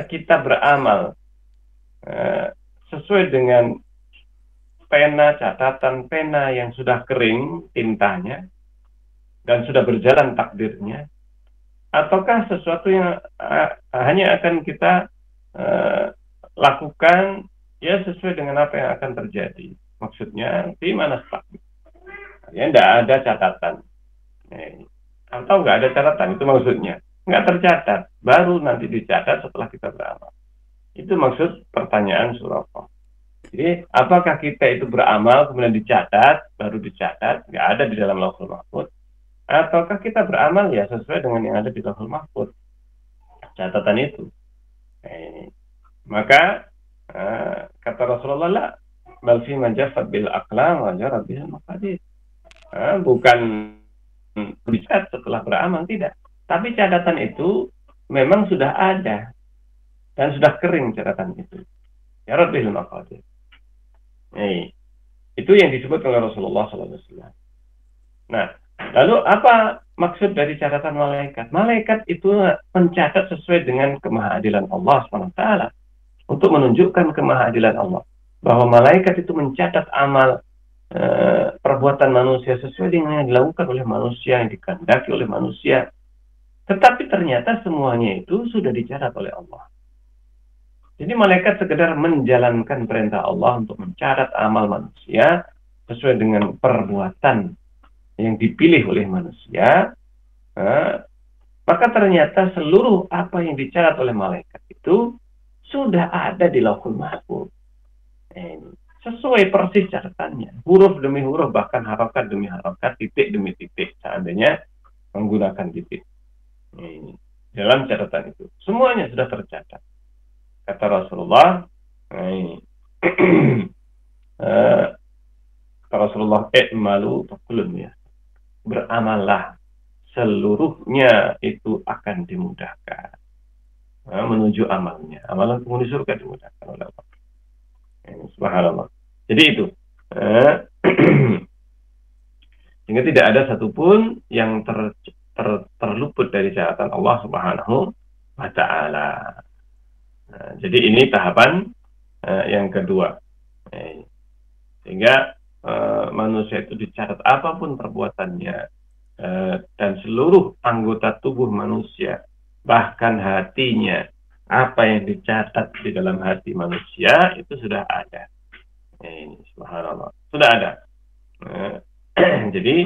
Speaker 2: kita beramal sesuai dengan catatan pena yang sudah kering tintanya dan sudah berjalan takdirnya, ataukah sesuatu yang hanya akan kita lakukan ya sesuai dengan apa yang akan terjadi? Maksudnya di mana takdir? Ya tidak ada catatan, atau nggak ada catatan, itu maksudnya nggak tercatat, baru nanti dicatat setelah kita beramal. Itu maksud pertanyaan Suraqah. Jadi apakah kita itu beramal kemudian dicatat, baru dicatat, nggak ada di dalam Lauhul Mahfuz, ataukah kita beramal ya sesuai dengan yang ada di Lauhul Mahfuz, catatan itu. Maka kata Rasulullah, la bal fi ma jaffat bil aqlam wa jarat bil maqadir. Bukan dicatat setelah beramal, tidak. Tapi catatan itu memang sudah ada dan sudah kering catatan itu. Jarat bil maqadir. Itu yang disebut oleh Rasulullah SAW. Nah, lalu apa maksud dari catatan malaikat? Malaikat itu mencatat sesuai dengan kemahadilan Allah SWT, untuk menunjukkan kemahadilan Allah, bahwa malaikat itu mencatat amal perbuatan manusia sesuai dengan yang dilakukan oleh manusia, yang dikehendaki oleh manusia. Tetapi ternyata semuanya itu sudah dicatat oleh Allah. Jadi malaikat sekedar menjalankan perintah Allah untuk mencatat amal manusia sesuai dengan perbuatan yang dipilih oleh manusia. Maka ternyata seluruh apa yang dicatat oleh malaikat itu sudah ada di Lauhul Mahfuz. Sesuai persis catatannya, huruf demi huruf, bahkan harokat demi harokat, titik demi titik, seandainya menggunakan titik. Dalam catatan itu semuanya sudah tercatat. Kata Rasulullah, Rasulullah, "I'malu fakullun ya." Beramallah, seluruhnya itu akan dimudahkan. Menuju amalnya. Amalan penghuni surga dimudahkan oleh Allah. Subhanallah. Jadi itu. Sehingga tidak ada satupun yang terluput dari catatan Allah Subhanahu wa Ta'ala. Jadi ini tahapan yang kedua. Sehingga manusia itu dicatat apapun perbuatannya, dan seluruh anggota tubuh manusia, bahkan hatinya, apa yang dicatat di dalam hati manusia itu sudah ada. Ini subhanallah, sudah ada. Jadi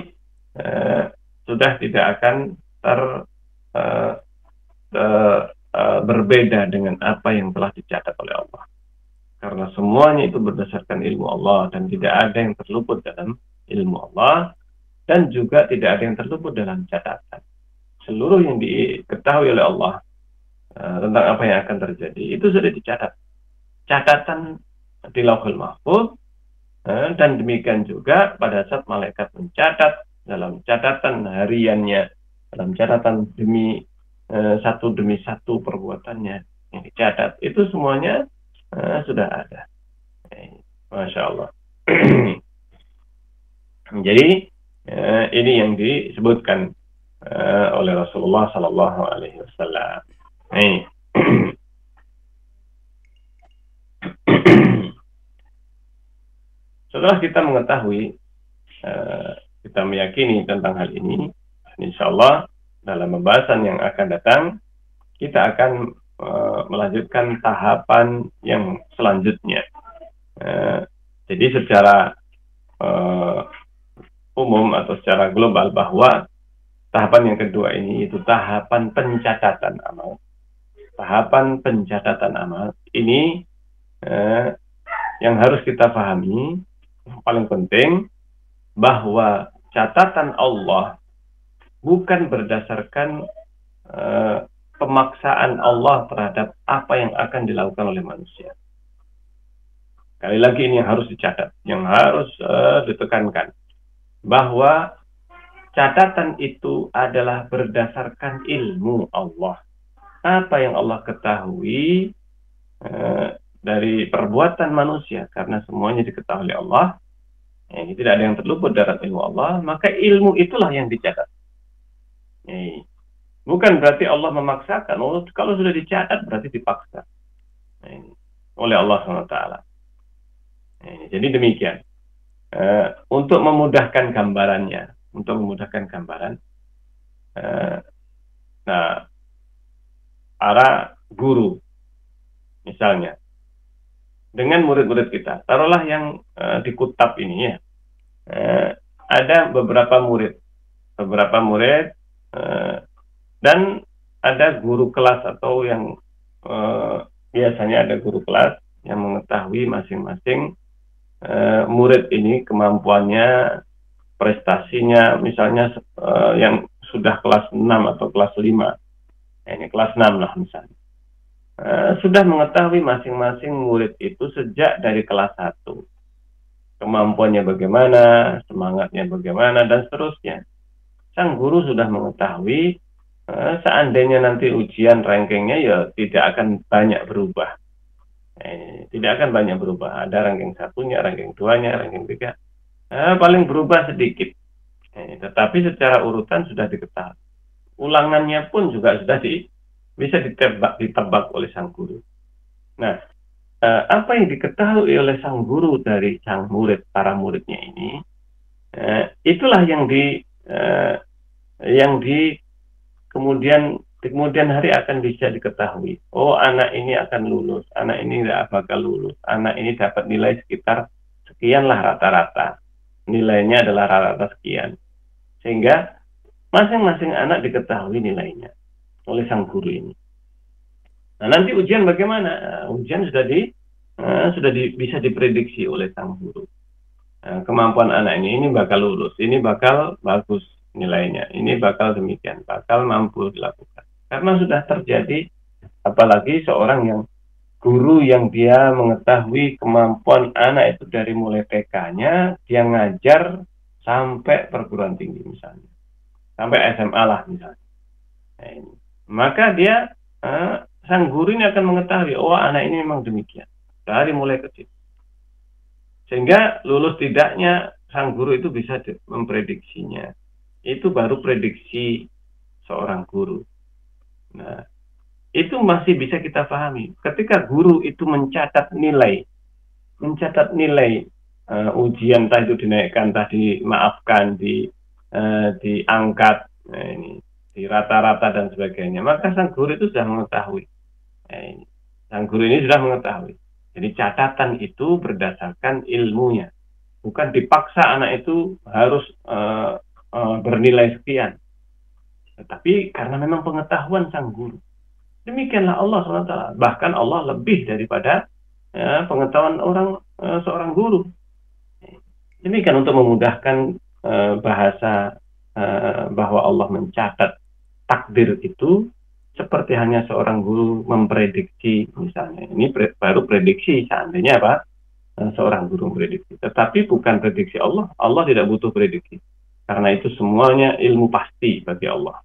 Speaker 2: sudah tidak akan berbeda dengan apa yang telah dicatat oleh Allah, karena semuanya itu berdasarkan ilmu Allah, dan tidak ada yang terluput dalam ilmu Allah, dan juga tidak ada yang terluput dalam catatan. Seluruh yang diketahui oleh Allah tentang apa yang akan terjadi itu sudah dicatat. Catatan di Lauhul Mahfuz, dan demikian juga pada saat malaikat mencatat dalam catatan hariannya, dalam catatan satu demi satu perbuatannya yang dicatat, itu semuanya sudah ada. Masya Allah. Jadi ini yang disebutkan oleh Rasulullah Sallallahu Alaihi Wasallam. Setelah kita mengetahui, kita meyakini tentang hal ini, insya Allah dalam pembahasan yang akan datang kita akan melanjutkan tahapan yang selanjutnya. Jadi secara umum atau secara global, bahwa tahapan yang kedua ini itu tahapan pencatatan amal. Tahapan pencatatan amal ini yang harus kita pahami, yang paling penting, bahwa catatan Allah bukan berdasarkan pemaksaan Allah terhadap apa yang akan dilakukan oleh manusia. Sekali lagi ini yang harus dicatat, yang harus ditekankan, bahwa catatan itu adalah berdasarkan ilmu Allah. Apa yang Allah ketahui dari perbuatan manusia, karena semuanya diketahui oleh Allah, ini tidak ada yang terluput dari ilmu Allah, maka ilmu itulah yang dicatat. Bukan berarti Allah memaksakan. Kalau sudah dicatat berarti dipaksa oleh Allah SWT. Jadi demikian. Untuk memudahkan gambarannya, nah, para guru misalnya dengan murid-murid kita, taruhlah yang di Kutab ini ya, ada beberapa murid, dan ada guru kelas, atau yang biasanya ada guru kelas yang mengetahui masing-masing murid ini kemampuannya, prestasinya, misalnya yang sudah kelas 6 atau kelas 5, ini kelas 6 lah misalnya, sudah mengetahui masing-masing murid itu sejak dari kelas 1, kemampuannya bagaimana, semangatnya bagaimana, dan seterusnya. Sang guru sudah mengetahui, seandainya nanti ujian rankingnya ya tidak akan banyak berubah. Tidak akan banyak berubah. Ada ranking 1-nya, ranking 2-nya, ranking 3. Paling berubah sedikit. Tetapi secara urutan sudah diketahui. Ulangannya pun juga sudah bisa ditebak oleh sang guru. Nah, apa yang diketahui oleh sang guru dari sang murid, para muridnya ini, itulah yang kemudian hari akan bisa diketahui. Oh, anak ini akan lulus, anak ini tidak bakal lulus, anak ini dapat nilai sekitar sekian lah rata-rata. Nilainya adalah rata-rata sekian. Sehingga masing-masing anak diketahui nilainya oleh sang guru ini. Nah, nanti ujian bagaimana? Ujian sudah bisa diprediksi oleh sang guru. Kemampuan anak ini bakal lulus, ini bakal bagus nilainya, ini bakal demikian, bakal mampu dilakukan. Karena sudah terjadi, apalagi seorang yang guru yang dia mengetahui kemampuan anak itu dari mulai TK-nya, dia ngajar sampai perguruan tinggi misalnya, sampai SMA lah misalnya. Nah, ini. Maka dia, sang guru ini akan mengetahui, oh anak ini memang demikian, dari mulai kecil. Sehingga lulus tidaknya sang guru itu bisa memprediksinya. Itu baru prediksi seorang guru. Nah, itu masih bisa kita pahami. Ketika guru itu mencatat nilai ujian, entah itu dinaikkan, entah dimaafkan, diangkat, ini, di rata-rata dan sebagainya, maka sang guru itu sudah mengetahui. Sang guru ini sudah mengetahui. Jadi catatan itu berdasarkan ilmunya, bukan dipaksa anak itu harus bernilai sekian, tetapi karena memang pengetahuan sang guru. Demikianlah Allah SWT. Bahkan Allah lebih daripada pengetahuan seorang guru. Demikian untuk memudahkan bahasa bahwa Allah mencatat takdir itu seperti hanya seorang guru memprediksi misalnya. Ini baru prediksi seandainya apa? Seorang guru memprediksi. Tetapi bukan prediksi Allah. Allah tidak butuh prediksi. Karena itu semuanya ilmu pasti bagi Allah.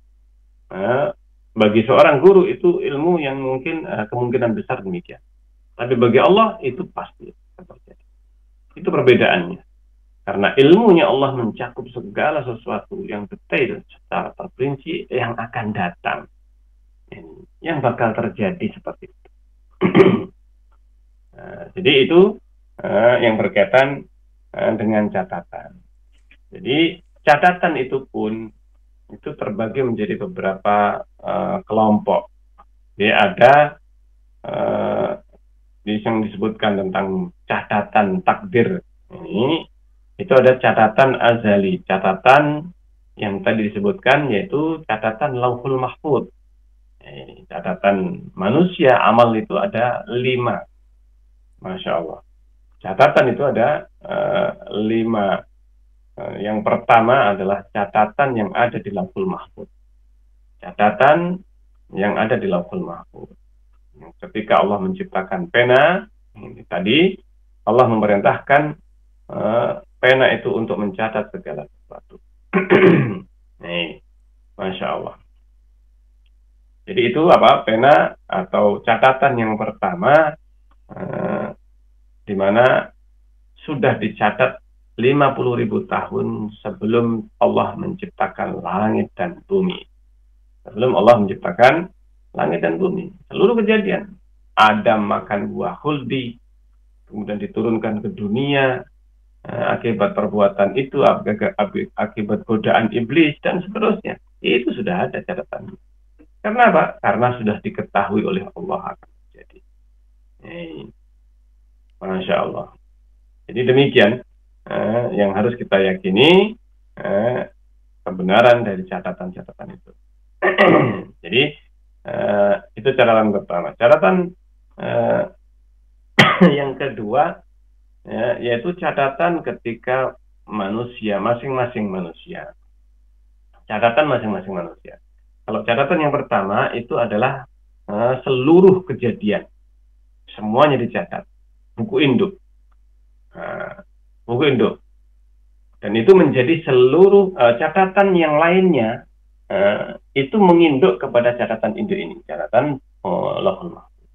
Speaker 2: Bagi seorang guru itu ilmu yang mungkin kemungkinan besar demikian. Tapi bagi Allah itu pasti terjadi. Itu perbedaannya. Karena ilmunya Allah mencakup segala sesuatu yang detail secara terperinci yang akan datang. Yang bakal terjadi seperti itu. Jadi itu yang berkaitan dengan catatan. Jadi catatan itu pun itu terbagi menjadi beberapa kelompok. Jadi ada yang disebutkan tentang catatan takdir. Ini itu ada catatan azali, catatan yang tadi disebutkan yaitu catatan lauhul mahfuz. Catatan manusia amal itu ada 5. Masya Allah. Catatan itu ada 5. Yang pertama adalah catatan yang ada di lauhul mahfuz. Catatan yang ada di lauhul mahfuz. Ketika Allah menciptakan pena, ini tadi Allah memerintahkan pena itu untuk mencatat segala sesuatu. Nih, Masya Allah. Jadi itu apa? Pena atau catatan yang pertama, di mana sudah dicatat 50.000 tahun sebelum Allah menciptakan langit dan bumi. Sebelum Allah menciptakan langit dan bumi, seluruh kejadian. Adam makan buah khuldi, kemudian diturunkan ke dunia akibat perbuatan itu, akibat godaan iblis dan seterusnya. Itu sudah ada catatannya. Karena apa? Karena sudah diketahui oleh Allah akan terjadi. Masya Allah. Jadi demikian yang harus kita yakini kebenaran dari catatan-catatan itu. Jadi itu catatan pertama. Catatan yang kedua yaitu catatan ketika manusia, masing-masing manusia. Catatan masing-masing manusia. Kalau catatan yang pertama itu adalah seluruh kejadian, semuanya dicatat, buku induk, dan itu menjadi seluruh catatan yang lainnya itu menginduk kepada catatan induk ini, catatan lauhul mahfuz.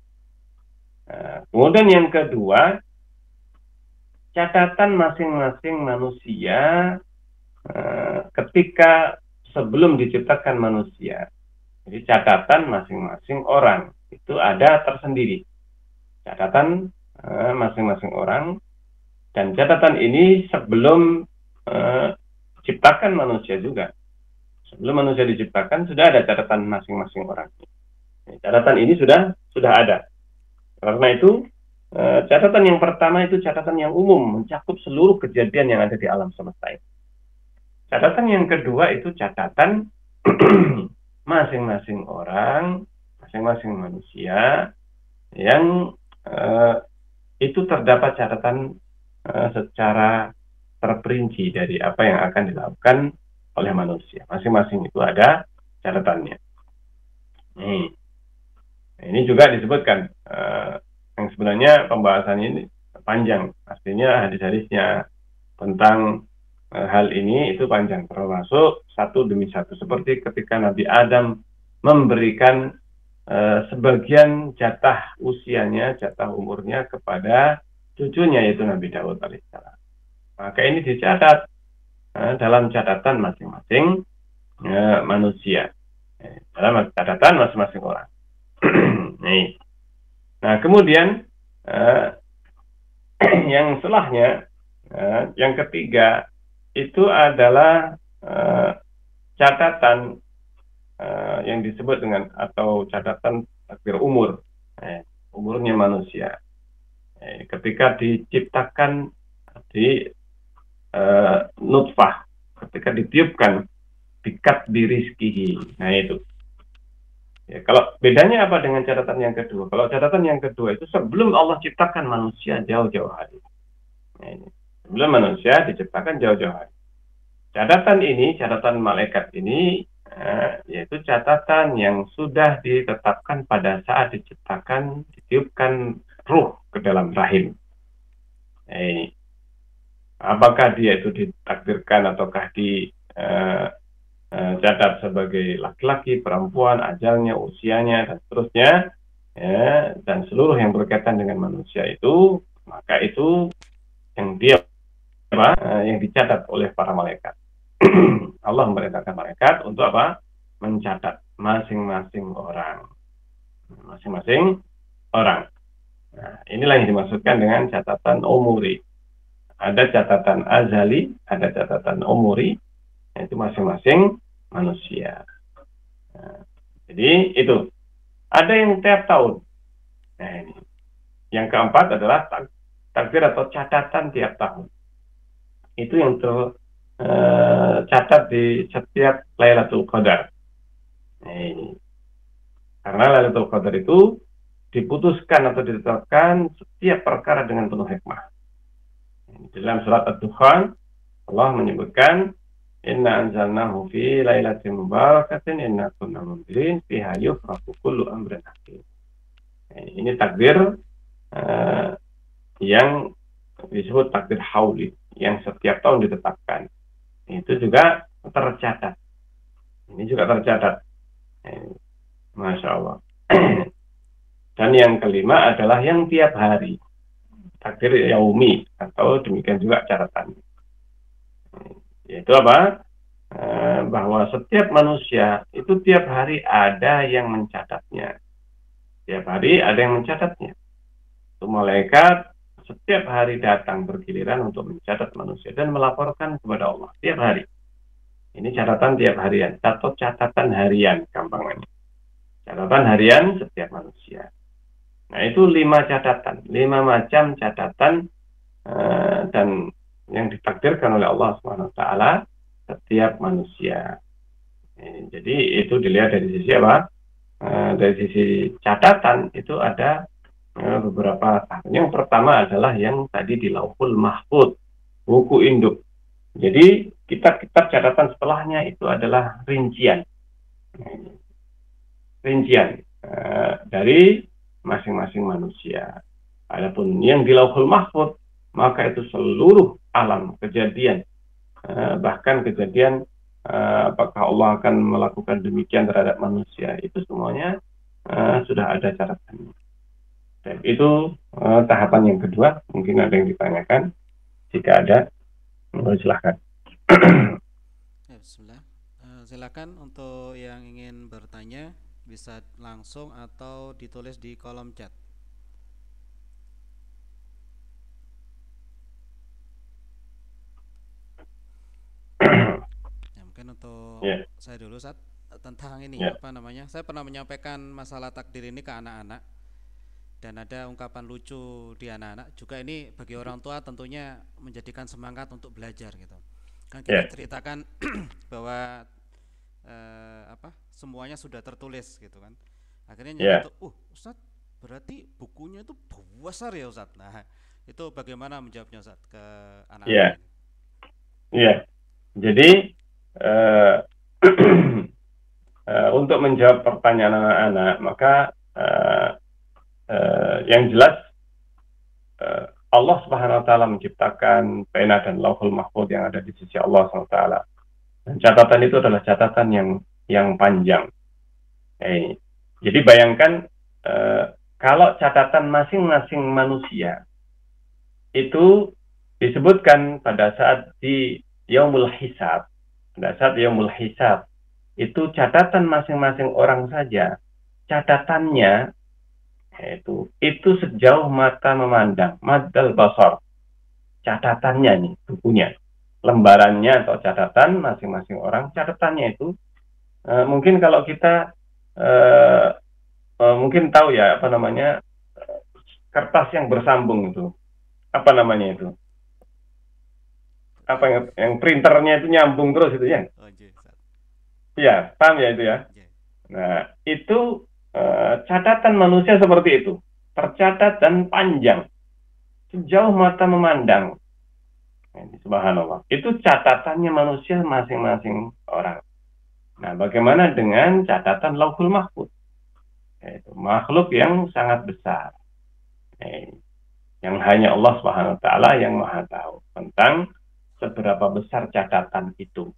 Speaker 2: Kemudian yang kedua, catatan masing-masing manusia ketika sebelum diciptakan manusia. Jadi catatan masing-masing orang itu ada tersendiri. Catatan masing-masing orang, dan catatan ini sebelum ciptakan manusia juga. Sebelum manusia diciptakan sudah ada catatan masing-masing orang. Catatan ini sudah ada. Karena itu catatan yang pertama itu catatan yang umum, mencakup seluruh kejadian yang ada di alam semesta ini. Catatan yang kedua itu catatan masing-masing orang, masing-masing manusia yang itu terdapat catatan secara terperinci dari apa yang akan dilakukan oleh manusia. Masing-masing itu ada catatannya. Ini juga disebutkan yang sebenarnya pembahasan ini panjang, artinya hadis-hadisnya tentang hal ini itu panjang, termasuk satu demi satu, seperti ketika Nabi Adam memberikan sebagian jatah usianya, jatah umurnya kepada cucunya, yaitu Nabi Daud alaihissalam. Maka ini dicatat dalam catatan masing-masing manusia, dalam catatan masing-masing orang. Nih. Nah, kemudian yang setelahnya, yang ketiga itu adalah catatan yang disebut dengan atau catatan takdir umur, umurnya manusia. Ketika diciptakan di nutfah, ketika ditiupkan bikat dirizkihi. Nah itu. Ya, kalau bedanya apa dengan catatan yang kedua? Kalau catatan yang kedua itu sebelum Allah ciptakan manusia jauh-jauh hari. Nah, ini. Sebelum manusia diciptakan jauh-jauh hari. Catatan ini, catatan malaikat ini, yaitu catatan yang sudah ditetapkan pada saat diciptakan, ditiupkan ruh ke dalam rahim. Nah, ini. Apakah dia itu ditakdirkan ataukah catat sebagai laki-laki, perempuan, ajalnya, usianya, dan seterusnya, ya, dan seluruh yang berkaitan dengan manusia itu, maka itu yang yang dicatat oleh para malaikat. Allah memerintahkan malaikat untuk apa? Mencatat masing-masing orang. Masing-masing orang. Nah, inilah yang dimaksudkan dengan catatan umuri. Ada catatan azali, ada catatan umuri, yaitu masing-masing manusia. Nah, jadi itu. Ada yang tiap tahun. Nah, ini. Yang keempat adalah takdir atau catatan tiap tahun. Itu yang tercatat di setiap Lailatul Qadar. Nah, ini. Karena Lailatul Qadar itu diputuskan atau ditetapkan setiap perkara dengan penuh hikmah. Dalam surat Ad-Dukhan, Allah menyebutkan, Inna anzalnahu fi lailatin mubarakatin inna kunna munzirin fiha yufraqu kullu amrin hakim. Ini takdir yang disebut takdir hauli, yang setiap tahun ditetapkan. Itu juga tercatat. Ini juga tercatat. Masya Allah. Dan yang kelima adalah yang tiap hari. Takdir yaumi, atau demikian juga catatan. Yaitu apa? Bahwa setiap manusia itu tiap hari ada yang mencatatnya. Tiap hari ada yang mencatatnya. Itu malaikat setiap hari datang bergiliran untuk mencatat manusia dan melaporkan kepada Allah tiap hari. Ini catatan tiap harian, atau catatan harian gampangnya. Catatan harian setiap manusia. Nah, itu 5 catatan, 5 macam catatan dan yang ditakdirkan oleh Allah SWT setiap manusia. Jadi itu dilihat dari sisi apa? Dari sisi catatan itu ada beberapa tahap. Yang pertama adalah yang tadi di Lauhul Mahfuz, buku induk. Jadi kitab-kitab catatan setelahnya itu adalah rincian. Rincian dari masing-masing manusia. Adapun yang di Lauhul Mahfuz, maka itu seluruh alam kejadian, bahkan kejadian apakah Allah akan melakukan demikian terhadap manusia, itu semuanya sudah ada catatannya. Dan itu tahapan yang kedua. Mungkin ada yang ditanyakan. Jika ada, silahkan.
Speaker 1: Ya, bismillah. Silakan untuk yang ingin bertanya, bisa langsung atau ditulis di kolom chat. Ya, mungkin untuk saya dulu saat tentang ini apa namanya? Saya pernah menyampaikan masalah takdir ini ke anak-anak dan ada ungkapan lucu di anak-anak. Juga ini bagi orang tua tentunya menjadikan semangat untuk belajar gitu. Kan kita ceritakan bahwa semuanya sudah tertulis gitu kan. Akhirnya nyentuh, Ustaz, berarti bukunya itu besar ya Ustaz. Nah, itu bagaimana menjawabnya Ustaz ke anak-anak?
Speaker 2: Iya. Jadi untuk menjawab pertanyaan anak-anak, maka yang jelas Allah Subhanahu wa taala menciptakan pena dan lauhul mahfuz yang ada di sisi Allah Subhanahu wa taala. Dan catatan itu adalah catatan yang panjang. Jadi bayangkan kalau catatan masing-masing manusia itu disebutkan pada saat di yaumul hisab. Pada saat yaumul hisab itu catatan masing-masing orang saja, catatannya itu sejauh mata memandang, madal basar. Catatannya nih, bukunya, lembarannya atau catatan masing-masing orang, catatannya itu mungkin kalau kita mungkin tahu ya apa namanya kertas yang bersambung itu, apa namanya itu? Apa yang printernya itu nyambung terus itu ya? Iya, paham ya itu ya? Nah, itu catatan manusia seperti itu, tercatat dan panjang, sejauh mata memandang. Subhanallah. Itu catatannya manusia masing-masing orang. Nah, bagaimana dengan catatan Lauhul Mahfuz? Yaitu makhluk yang sangat besar, yang hanya Allah Subhanahu Wa Taala yang maha tahu tentang seberapa besar catatan itu.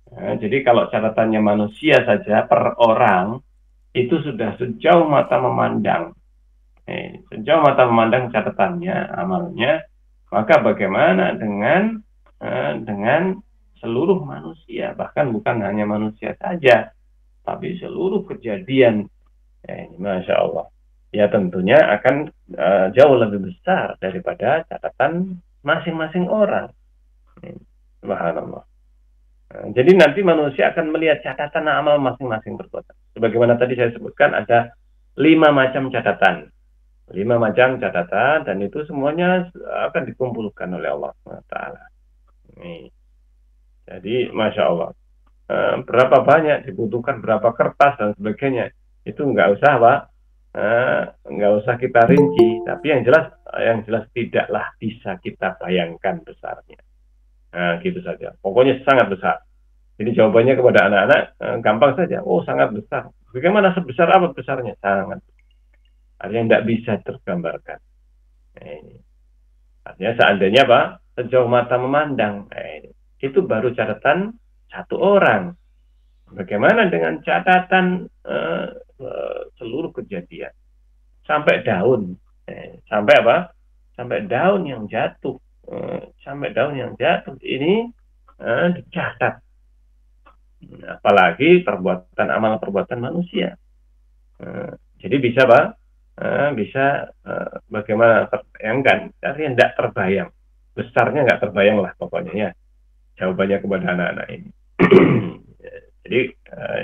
Speaker 2: Nah, jadi kalau catatannya manusia saja per orang itu sudah sejauh mata memandang, sejauh mata memandang catatannya, amalnya, maka bagaimana dengan seluruh manusia, bahkan bukan hanya manusia saja, tapi seluruh kejadian, Masya Allah, ya tentunya akan jauh lebih besar daripada catatan masing-masing orang. Subhanallah. Jadi nanti manusia akan melihat catatan amal masing-masing perbuatan. Sebagaimana tadi saya sebutkan ada 5 macam catatan. 5 macam catatan dan itu semuanya akan dikumpulkan oleh Allah SWT. Jadi Masya Allah. Berapa banyak dibutuhkan, berapa kertas dan sebagainya. Itu nggak usah Pak. Nggak usah kita rinci. Tapi yang jelas tidaklah bisa kita bayangkan besarnya. Nah, gitu saja. Pokoknya sangat besar. Jadi jawabannya kepada anak-anak gampang saja. Oh, sangat besar. Bagaimana sebesar apa besarnya? Sangat. Artinya tidak bisa tergambarkan. Artinya seandainya Pak, sejauh mata memandang, itu baru catatan satu orang. Bagaimana dengan catatan seluruh kejadian? Sampai daun. Sampai apa? Sampai daun yang jatuh. Sampai daun yang jatuh ini dicatat. Apalagi amal perbuatan manusia. Jadi bisa Pak, bisa bagaimana terbayangkan? Artinya tidak terbayang, besarnya nggak terbayang lah pokoknya ya. Jawabannya kepada anak-anak ini. Jadi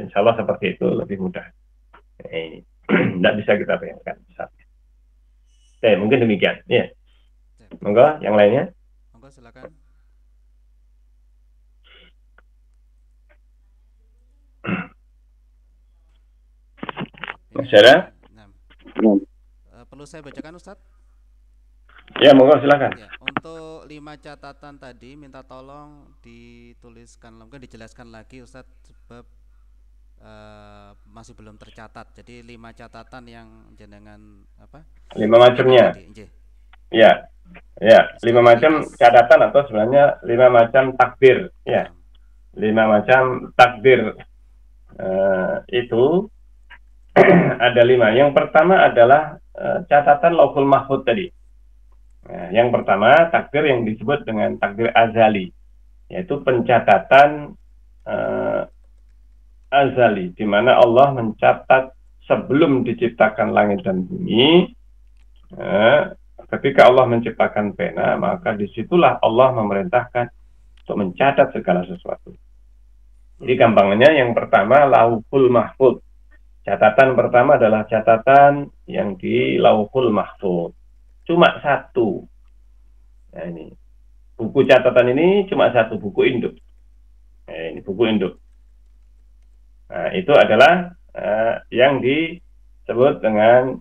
Speaker 2: insya Allah seperti itu lebih mudah. Tidak bisa kita bayangkan besarnya. Oke, mungkin demikian. Ya. Monggo, yang lainnya.
Speaker 1: Monggo, silakan.
Speaker 2: Masih ada?
Speaker 1: Perlu saya bacakan Ustadz?
Speaker 2: Ya, monggo silakan.
Speaker 1: Ya, untuk 5 catatan tadi minta tolong dituliskan, mungkin dijelaskan lagi Ustadz, sebab masih belum tercatat. Jadi 5 catatan yang jenengan apa?
Speaker 2: 5 macamnya. Ya. Ya, 5 macam catatan atau sebenarnya 5 macam takdir, ya. 5 macam takdir itu ada 5. Yang pertama adalah catatan Lauhul Mahfuz tadi. Nah, yang pertama takdir yang disebut dengan takdir azali, yaitu pencatatan azali, di mana Allah mencatat sebelum diciptakan langit dan bumi. Ketika Allah menciptakan pena, maka disitulah Allah memerintahkan untuk mencatat segala sesuatu. Jadi gampangnya yang pertama Lauhul Mahfuz. Catatan pertama adalah catatan yang di Lauhul Mahfuz. Cuma 1. Nah, ini buku catatan ini cuma 1, buku induk. Nah, ini buku induk. Nah, itu adalah yang disebut dengan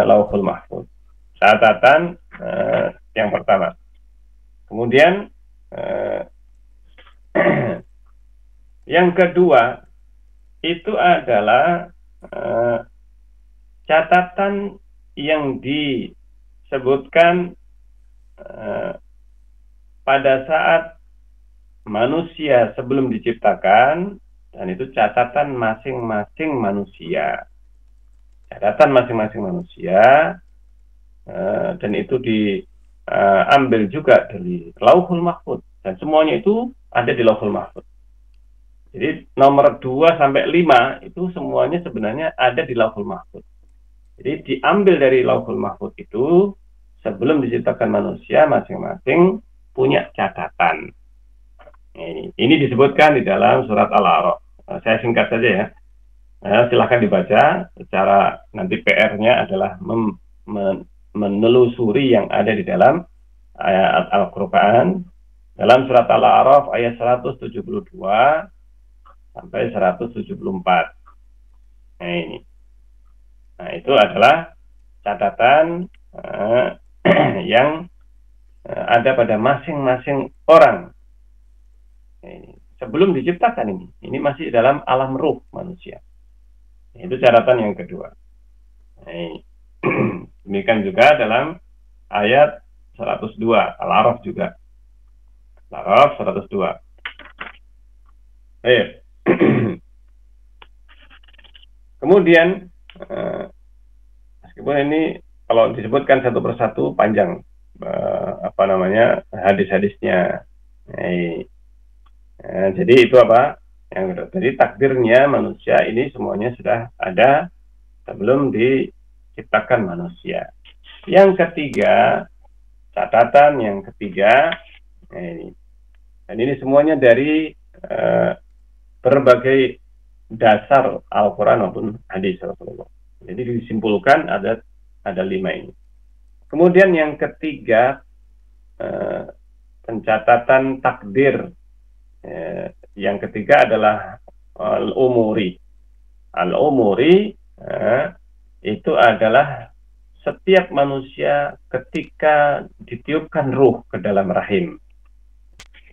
Speaker 2: Lauhul Mahfuz. Catatan yang pertama. Kemudian yang kedua itu adalah catatan yang disebutkan pada saat manusia sebelum diciptakan, dan itu catatan masing-masing manusia. Catatan masing-masing manusia, dan itu diambil juga dari Lauhul Mahfuz, dan semuanya itu ada di Lauhul Mahfuz. Jadi nomor 2 sampai 5 itu semuanya sebenarnya ada di Lauhul Mahfuz. Jadi diambil dari Lauhul Mahfuz itu sebelum diciptakan manusia, masing-masing punya catatan. Ini disebutkan di dalam surat Al-A'raf. Saya singkat saja ya. Silahkan dibaca. Secara nanti PR-nya adalah menelusuri yang ada di dalam ayat Al-Quran. Dalam surat Al-A'raf ayat 172 sampai 174. Nah ini. Nah itu adalah catatan yang ada pada masing-masing orang. Nah, ini. Sebelum diciptakan ini masih dalam alam ruh manusia. Itu catatan yang kedua. Nah, demikian juga dalam ayat 102 Al-A'raf juga. Al-A'raf 102. Baik. Kemudian meskipun ini kalau disebutkan satu persatu panjang hadis-hadisnya. Jadi itu apa? Jadi takdirnya manusia ini semuanya sudah ada sebelum diciptakan manusia. Yang ketiga, catatan yang ketiga, dan ini semuanya dari berbagai dasar Al-Quran maupun hadis Rasulullah. Jadi disimpulkan ada 5 ini. Kemudian yang ketiga, pencatatan takdir. Yang ketiga adalah al-umuri. Al-umuri itu adalah setiap manusia ketika ditiupkan ruh ke dalam rahim.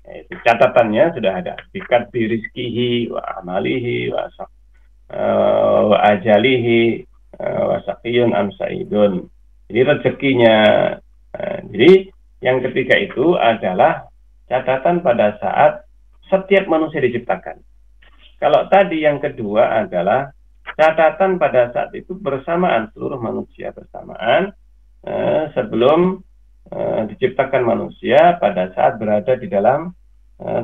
Speaker 2: Itu catatannya sudah ada. Bikat birizkihi wa amalihi wa ajalihi wa saqiyun am sa'idun. Jadi rezekinya. Jadi yang ketiga itu adalah catatan pada saat setiap manusia diciptakan. Kalau tadi yang kedua adalah catatan pada saat itu bersamaan, seluruh manusia bersamaan sebelum diciptakan manusia pada saat berada di dalam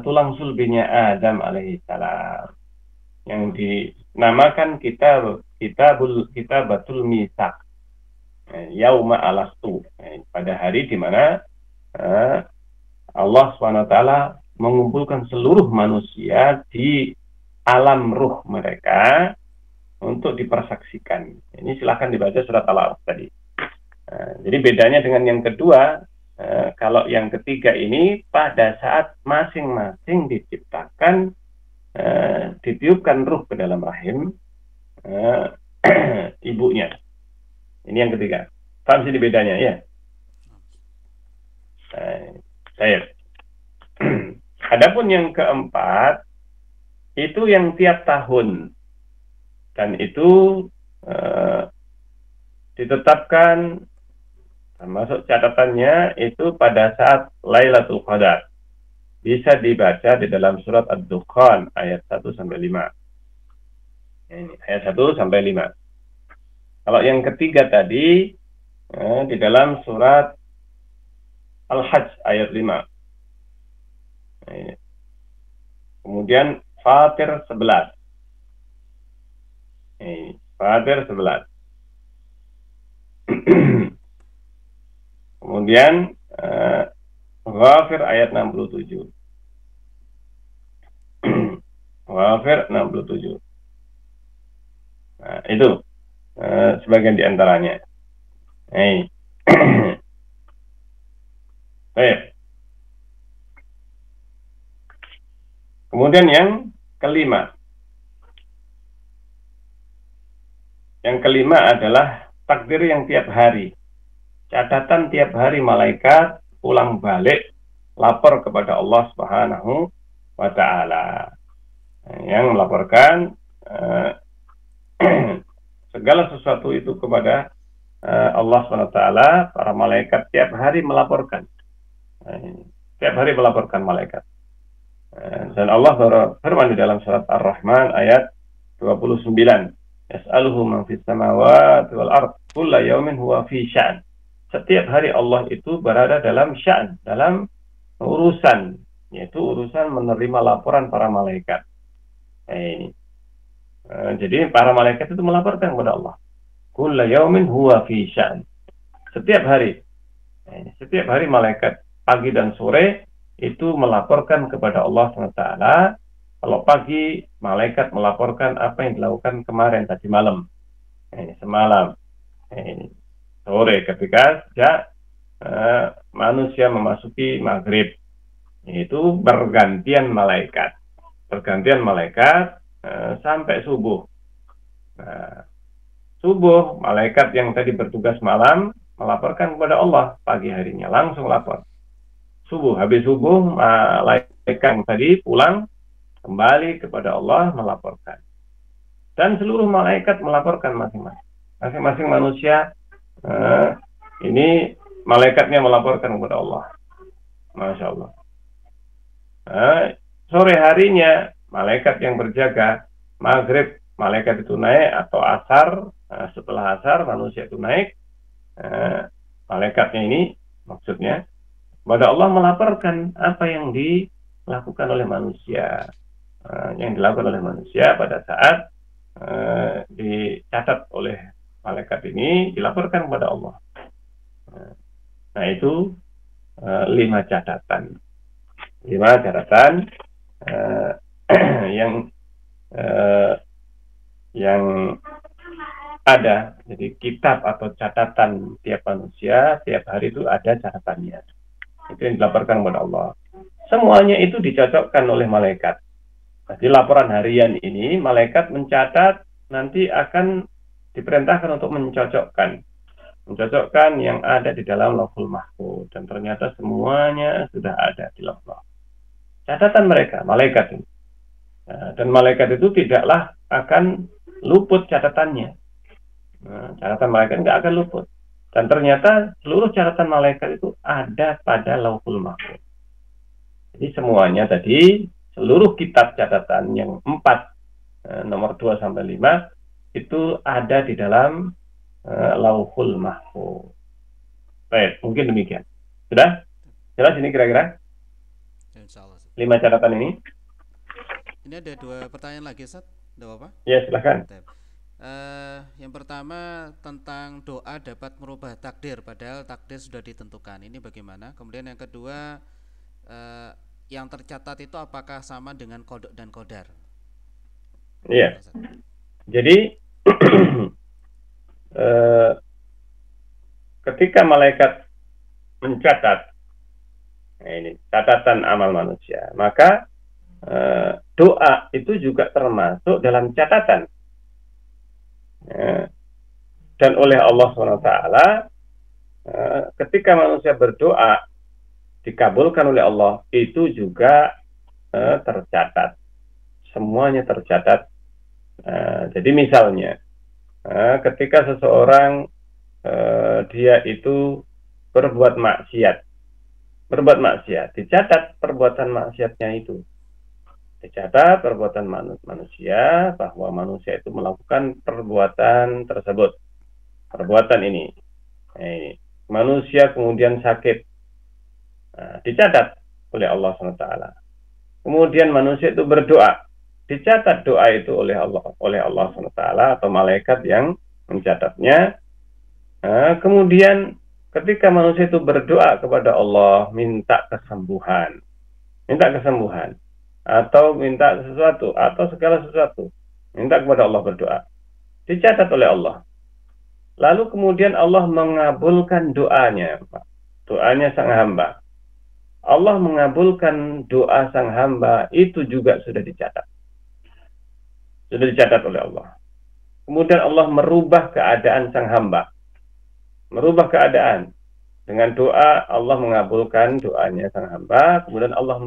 Speaker 2: tulang sulbinya Adam alaihissalam, yang dinamakan kitabatul mitsaq, yauma alastu, pada hari di mana Allah SWT mengumpulkan seluruh manusia di alam ruh mereka untuk dipersaksikan. Ini silahkan dibaca surat Al-A'raf tadi. Jadi bedanya dengan yang kedua, kalau yang ketiga ini pada saat masing-masing diciptakan, ditiupkan ruh ke dalam rahim ibunya. Ini yang ketiga. Paham sini bedanya ya? Adapun yang keempat itu yang tiap tahun, dan itu ditetapkan termasuk catatannya itu pada saat Lailatul Qadar. Bisa dibaca di dalam surat Ad-Dukhan ayat 1 sampai 5. Ini ayat 1 sampai 5. Kalau yang ketiga tadi di dalam surat Al-Hajj ayat 5. Ini. Kemudian Fatir 11. Ini, Fatir 11. Kemudian Ghafir ayat 67. Ghafir 67. Nah, itu sebagian diantaranya. Baik. Kemudian yang kelima. Yang kelima adalah takdir yang tiap hari. Catatan tiap hari malaikat pulang balik lapor kepada Allah Subhanahu wa Ta'ala, yang melaporkan segala sesuatu itu kepada Allah Subhanahu wa Ta'ala. Para malaikat tiap hari melaporkan Setiap hari melaporkan malaikat. Dan Allah berfirman di dalam surat Ar-Rahman ayat 29. Yas'aluhu man fis samawati wal ard kulla yaumin huwa fi sya'n. Setiap hari Allah itu berada dalam sya'n, dalam urusan, yaitu urusan menerima laporan para malaikat. Jadi para malaikat itu melaporkan kepada Allah. Kulla yaumin huwa fi sya'n. Setiap hari. Setiap hari malaikat pagi dan sore itu melaporkan kepada Allah SWT. Kalau pagi, malaikat melaporkan apa yang dilakukan kemarin tadi malam, semalam, sore ketika sejak manusia memasuki maghrib, itu bergantian malaikat sampai subuh. Subuh, malaikat yang tadi bertugas malam melaporkan kepada Allah, pagi harinya langsung lapor. Habis subuh, malaikat yang tadi pulang kembali kepada Allah melaporkan. Dan seluruh malaikat melaporkan masing-masing. Masing-masing manusia ini malaikatnya melaporkan kepada Allah. Masya Allah. Sore harinya malaikat yang berjaga, maghrib malaikat itu naik, atau asar, setelah asar manusia itu naik, malaikatnya ini maksudnya kepada Allah melaporkan apa yang dilakukan oleh manusia, pada saat dicatat oleh malaikat ini dilaporkan kepada Allah. Nah itu 5 catatan yang ada. Jadi kitab atau catatan tiap manusia tiap hari itu ada catatannya. Itu yang dilaporkan kepada Allah. Semuanya itu dicocokkan oleh malaikat. Jadi laporan harian ini malaikat mencatat, nanti akan diperintahkan untuk mencocokkan yang ada di dalam Lauhul Mahfuz, dan ternyata semuanya sudah ada di Lauhul Mahfuz. Catatan mereka, malaikat ini. Dan malaikat itu tidaklah akan luput catatannya. Catatan malaikat nggak akan luput. Dan ternyata seluruh catatan malaikat itu ada pada Lauhul Mahfuz. Jadi semuanya tadi, seluruh kitab catatan yang 4, nomor 2 sampai 5, itu ada di dalam Lauhul Mahfuz. Baik, mungkin demikian. Sudah? Jelas ini kira-kira?
Speaker 1: Insyaallah.
Speaker 2: 5 catatan ini.
Speaker 1: Ini ada 2 pertanyaan lagi, Ustaz. Ada apa?
Speaker 2: Ya, silakan.
Speaker 1: Yang pertama tentang doa dapat merubah takdir, padahal takdir sudah ditentukan. Ini bagaimana? Kemudian yang kedua, yang tercatat itu apakah sama dengan qada dan qadar?
Speaker 2: Iya. Jadi ketika malaikat mencatat, ini catatan amal manusia, maka doa itu juga termasuk dalam catatan. Dan oleh Allah SWT, ketika manusia berdoa dikabulkan oleh Allah, itu juga tercatat. Semuanya tercatat. Jadi misalnya ketika seseorang dia itu berbuat maksiat, dicatat perbuatan maksiatnya itu. Dicatat perbuatan manusia, bahwa manusia itu melakukan perbuatan tersebut, perbuatan ini. Manusia kemudian sakit, dicatat oleh Allah SWT. Kemudian manusia itu berdoa, dicatat doa itu oleh Allah SWT atau malaikat yang mencatatnya. Kemudian ketika manusia itu berdoa kepada Allah, minta kesembuhan, atau minta sesuatu, atau segala sesuatu, minta kepada Allah, berdoa, dicatat oleh Allah. Lalu kemudian Allah mengabulkan doanya sang hamba. Allah mengabulkan doa sang hamba, itu juga sudah dicatat oleh Allah. Kemudian Allah merubah keadaan sang hamba, dengan doa. Allah mengabulkan doanya sang hamba, kemudian Allah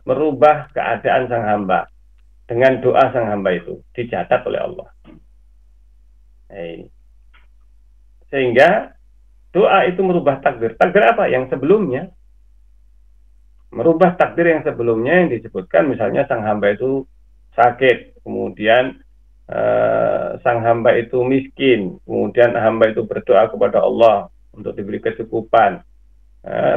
Speaker 2: merubah keadaan sang hamba dengan doa sang hamba, itu dicatat oleh Allah. Sehingga Doa itu merubah takdir. Takdir apa? Yang sebelumnya. Merubah takdir yang sebelumnya yang disebutkan, misalnya sang hamba itu sakit, kemudian sang hamba itu miskin, kemudian hamba itu berdoa kepada Allah untuk diberi kecukupan.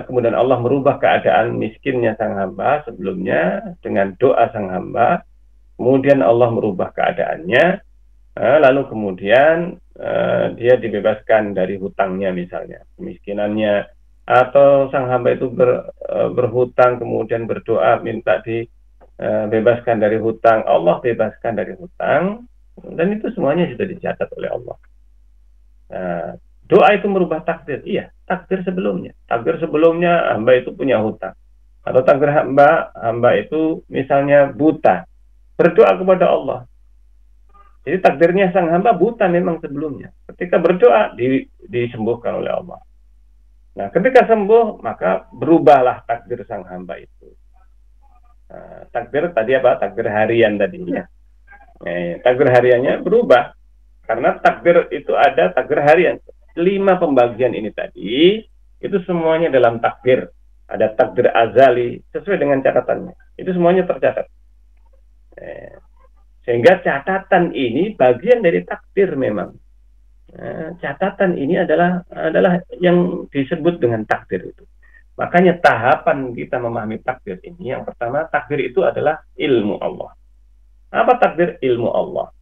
Speaker 2: Kemudian Allah merubah keadaan miskinnya sang hamba sebelumnya dengan doa sang hamba. Kemudian Allah merubah keadaannya, lalu kemudian dia dibebaskan dari hutangnya misalnya, kemiskinannya, atau sang hamba itu berhutang kemudian berdoa minta dibebaskan dari hutang, Allah bebaskan dari hutang, dan itu semuanya sudah dicatat oleh Allah. Doa itu merubah takdir, iya, takdir sebelumnya hamba itu punya hutang, atau takdir hamba itu misalnya buta, berdoa kepada Allah. Jadi takdirnya sang hamba buta memang sebelumnya. Ketika berdoa disembuhkan oleh Allah. Nah, ketika sembuh maka berubahlah takdir sang hamba itu. Takdir tadi apa? Takdir harian tadinya. Takdir hariannya berubah karena takdir itu ada takdir harian. 5 pembagian ini tadi itu semuanya dalam takdir. Ada takdir azali sesuai dengan catatannya. Itu semuanya tercatat. Sehingga catatan ini bagian dari takdir memang. Catatan ini adalah yang disebut dengan takdir itu. Makanya tahapan kita memahami takdir ini, yang pertama, takdir itu adalah ilmu Allah. Apa takdir? Ilmu Allah.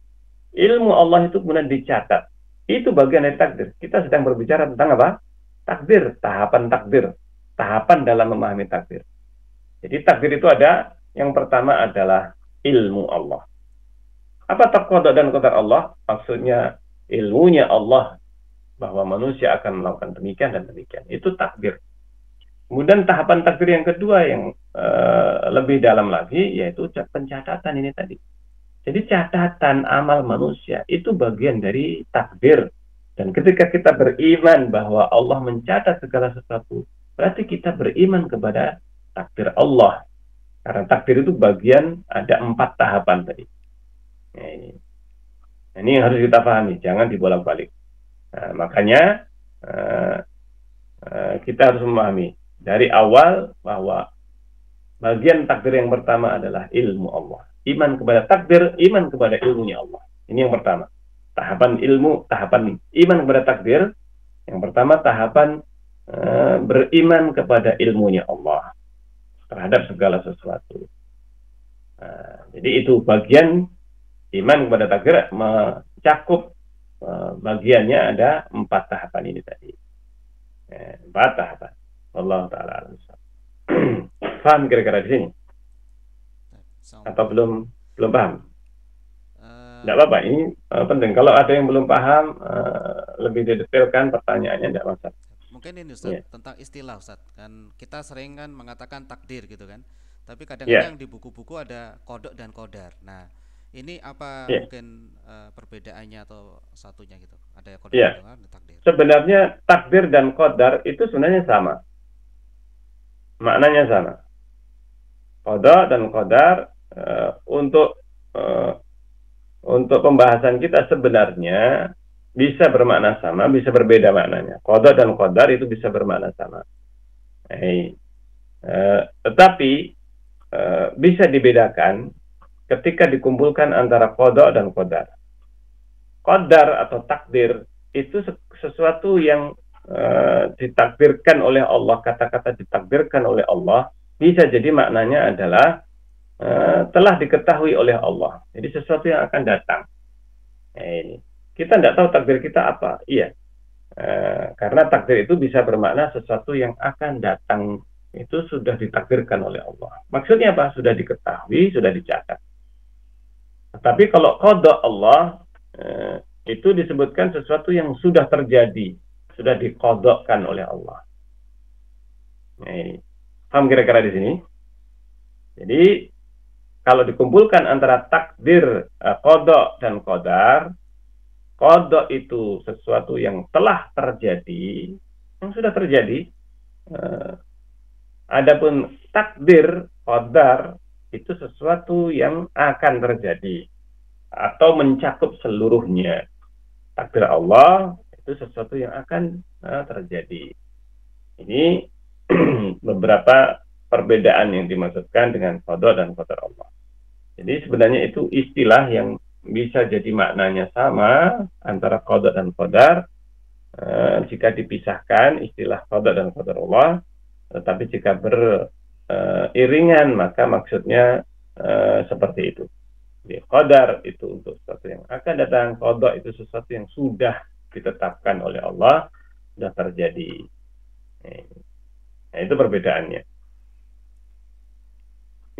Speaker 2: Ilmu Allah itu kemudian dicatat. Itu bagian dari takdir. Kita sedang berbicara tentang apa? Takdir, tahapan dalam memahami takdir. Jadi takdir itu ada, yang pertama adalah ilmu Allah. Apa qada dan qadar Allah? Maksudnya ilmunya Allah bahwa manusia akan melakukan demikian dan demikian. Itu takdir. Kemudian tahapan takdir yang kedua yang lebih dalam lagi, yaitu pencatatan ini tadi. Jadi catatan amal manusia itu bagian dari takdir. Dan ketika kita beriman bahwa Allah mencatat segala sesuatu, berarti kita beriman kepada takdir Allah. Karena takdir itu bagian, ada 4 tahapan tadi. Nah, ini yang harus kita pahami, jangan dibolak-balik. Makanya kita harus memahami dari awal bahwa bagian takdir yang pertama adalah ilmu Allah. Iman kepada takdir, iman kepada ilmunya Allah. Ini yang pertama. Tahapan ilmu, tahapan iman kepada takdir. Yang pertama tahapan beriman kepada ilmunya Allah terhadap segala sesuatu. Jadi itu bagian iman kepada takdir, mencakup bagiannya ada 4 tahapan ini tadi. 4 tahapan. Allah Ta'ala alam. Paham kira-kira di sini? Atau belum paham? Tidak apa-apa, ini penting. Kalau ada yang belum paham, lebih didetailkan pertanyaannya, tidak masalah.
Speaker 1: Mungkin ini Ustaz, tentang istilah Ustaz. Kan kita sering kan mengatakan takdir gitu kan. Tapi kadang-kadang di buku-buku ada kodok dan kodar. Nah, ini apa mungkin perbedaannya atau satunya gitu? Ada kodok dan takdir.
Speaker 2: Sebenarnya takdir dan kodar itu sebenarnya sama. Maknanya sama. Kodok dan kodar untuk pembahasan kita sebenarnya bisa bermakna sama, bisa berbeda maknanya. Kodok dan kodar itu bisa bermakna sama. Tetapi bisa dibedakan ketika dikumpulkan antara qada dan qadar. Qadar atau takdir itu sesuatu yang ditakdirkan oleh Allah. Kata-kata ditakdirkan oleh Allah bisa jadi maknanya adalah telah diketahui oleh Allah. Jadi sesuatu yang akan datang. Kita tidak tahu takdir kita apa. Iya. Karena takdir itu bisa bermakna sesuatu yang akan datang. Itu sudah ditakdirkan oleh Allah. Maksudnya apa? Sudah diketahui, sudah dicatat. Tapi kalau qada Allah itu disebutkan sesuatu yang sudah terjadi, sudah diqadhakan oleh Allah. Paham kira-kira di sini? Jadi kalau dikumpulkan antara takdir, qada dan qadar, qada itu sesuatu yang telah terjadi, yang sudah terjadi. Adapun takdir, qadar itu sesuatu yang akan terjadi atau mencakup seluruhnya. Takdir Allah itu sesuatu yang akan terjadi. Ini beberapa perbedaan yang dimaksudkan dengan qada dan qadar Allah. Jadi sebenarnya itu istilah yang bisa jadi maknanya sama antara qada dan qadar jika dipisahkan istilah qada dan qadar Allah, tetapi jika beriringan maka maksudnya seperti itu. Jadi qadar itu untuk sesuatu yang akan datang, qada itu sesuatu yang sudah ditetapkan oleh Allah, sudah terjadi. Nah, itu perbedaannya.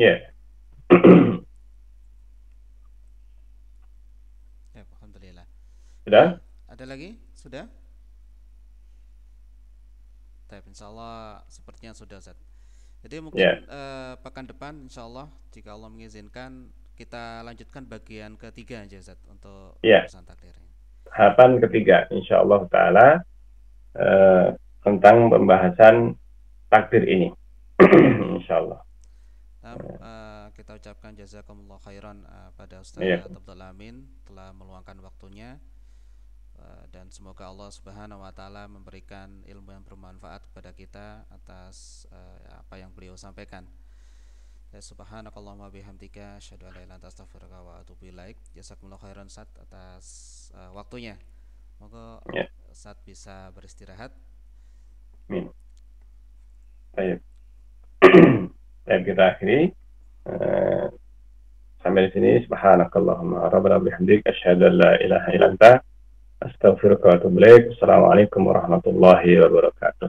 Speaker 2: Ya.
Speaker 1: Ya, alhamdulillah.
Speaker 2: Sudah?
Speaker 1: Ada lagi? Sudah? Baik, insya Allah sepertinya sudah, Ustaz. Jadi mungkin
Speaker 2: Ya.
Speaker 1: pekan depan insya Allah jika Allah mengizinkan kita lanjutkan bagian ketiga aja, Ustaz, untuk
Speaker 2: Ya.
Speaker 1: urusan takdir.
Speaker 2: Tahapan ketiga, insya Allah Ta'ala tentang pembahasan takdir ini. Insya Allah.
Speaker 1: Kita ucapkan jazakumullah khairan pada Ustaz
Speaker 2: Ya.
Speaker 1: Abdul Amin telah meluangkan waktunya, dan semoga Allah Subhanahu wa taala memberikan ilmu yang bermanfaat kepada kita atas apa yang beliau sampaikan. Subhanakallahumma bihamdika asyhadu an la ilaha illa anta astaghfiruka wa atubu ilaik. Jazakumullah khairan Ustaz atas waktunya. Moga
Speaker 2: Ya.
Speaker 1: Ustaz bisa beristirahat.
Speaker 2: Amin. Baik. Baik, kita akhiri sampai di sini. Subhanakallahumma rabbana bihamdik asyhadu an la ilaha illa anta astaghfiruka wa atubu ilaik. Assalamualaikum warahmatullahi wabarakatuh.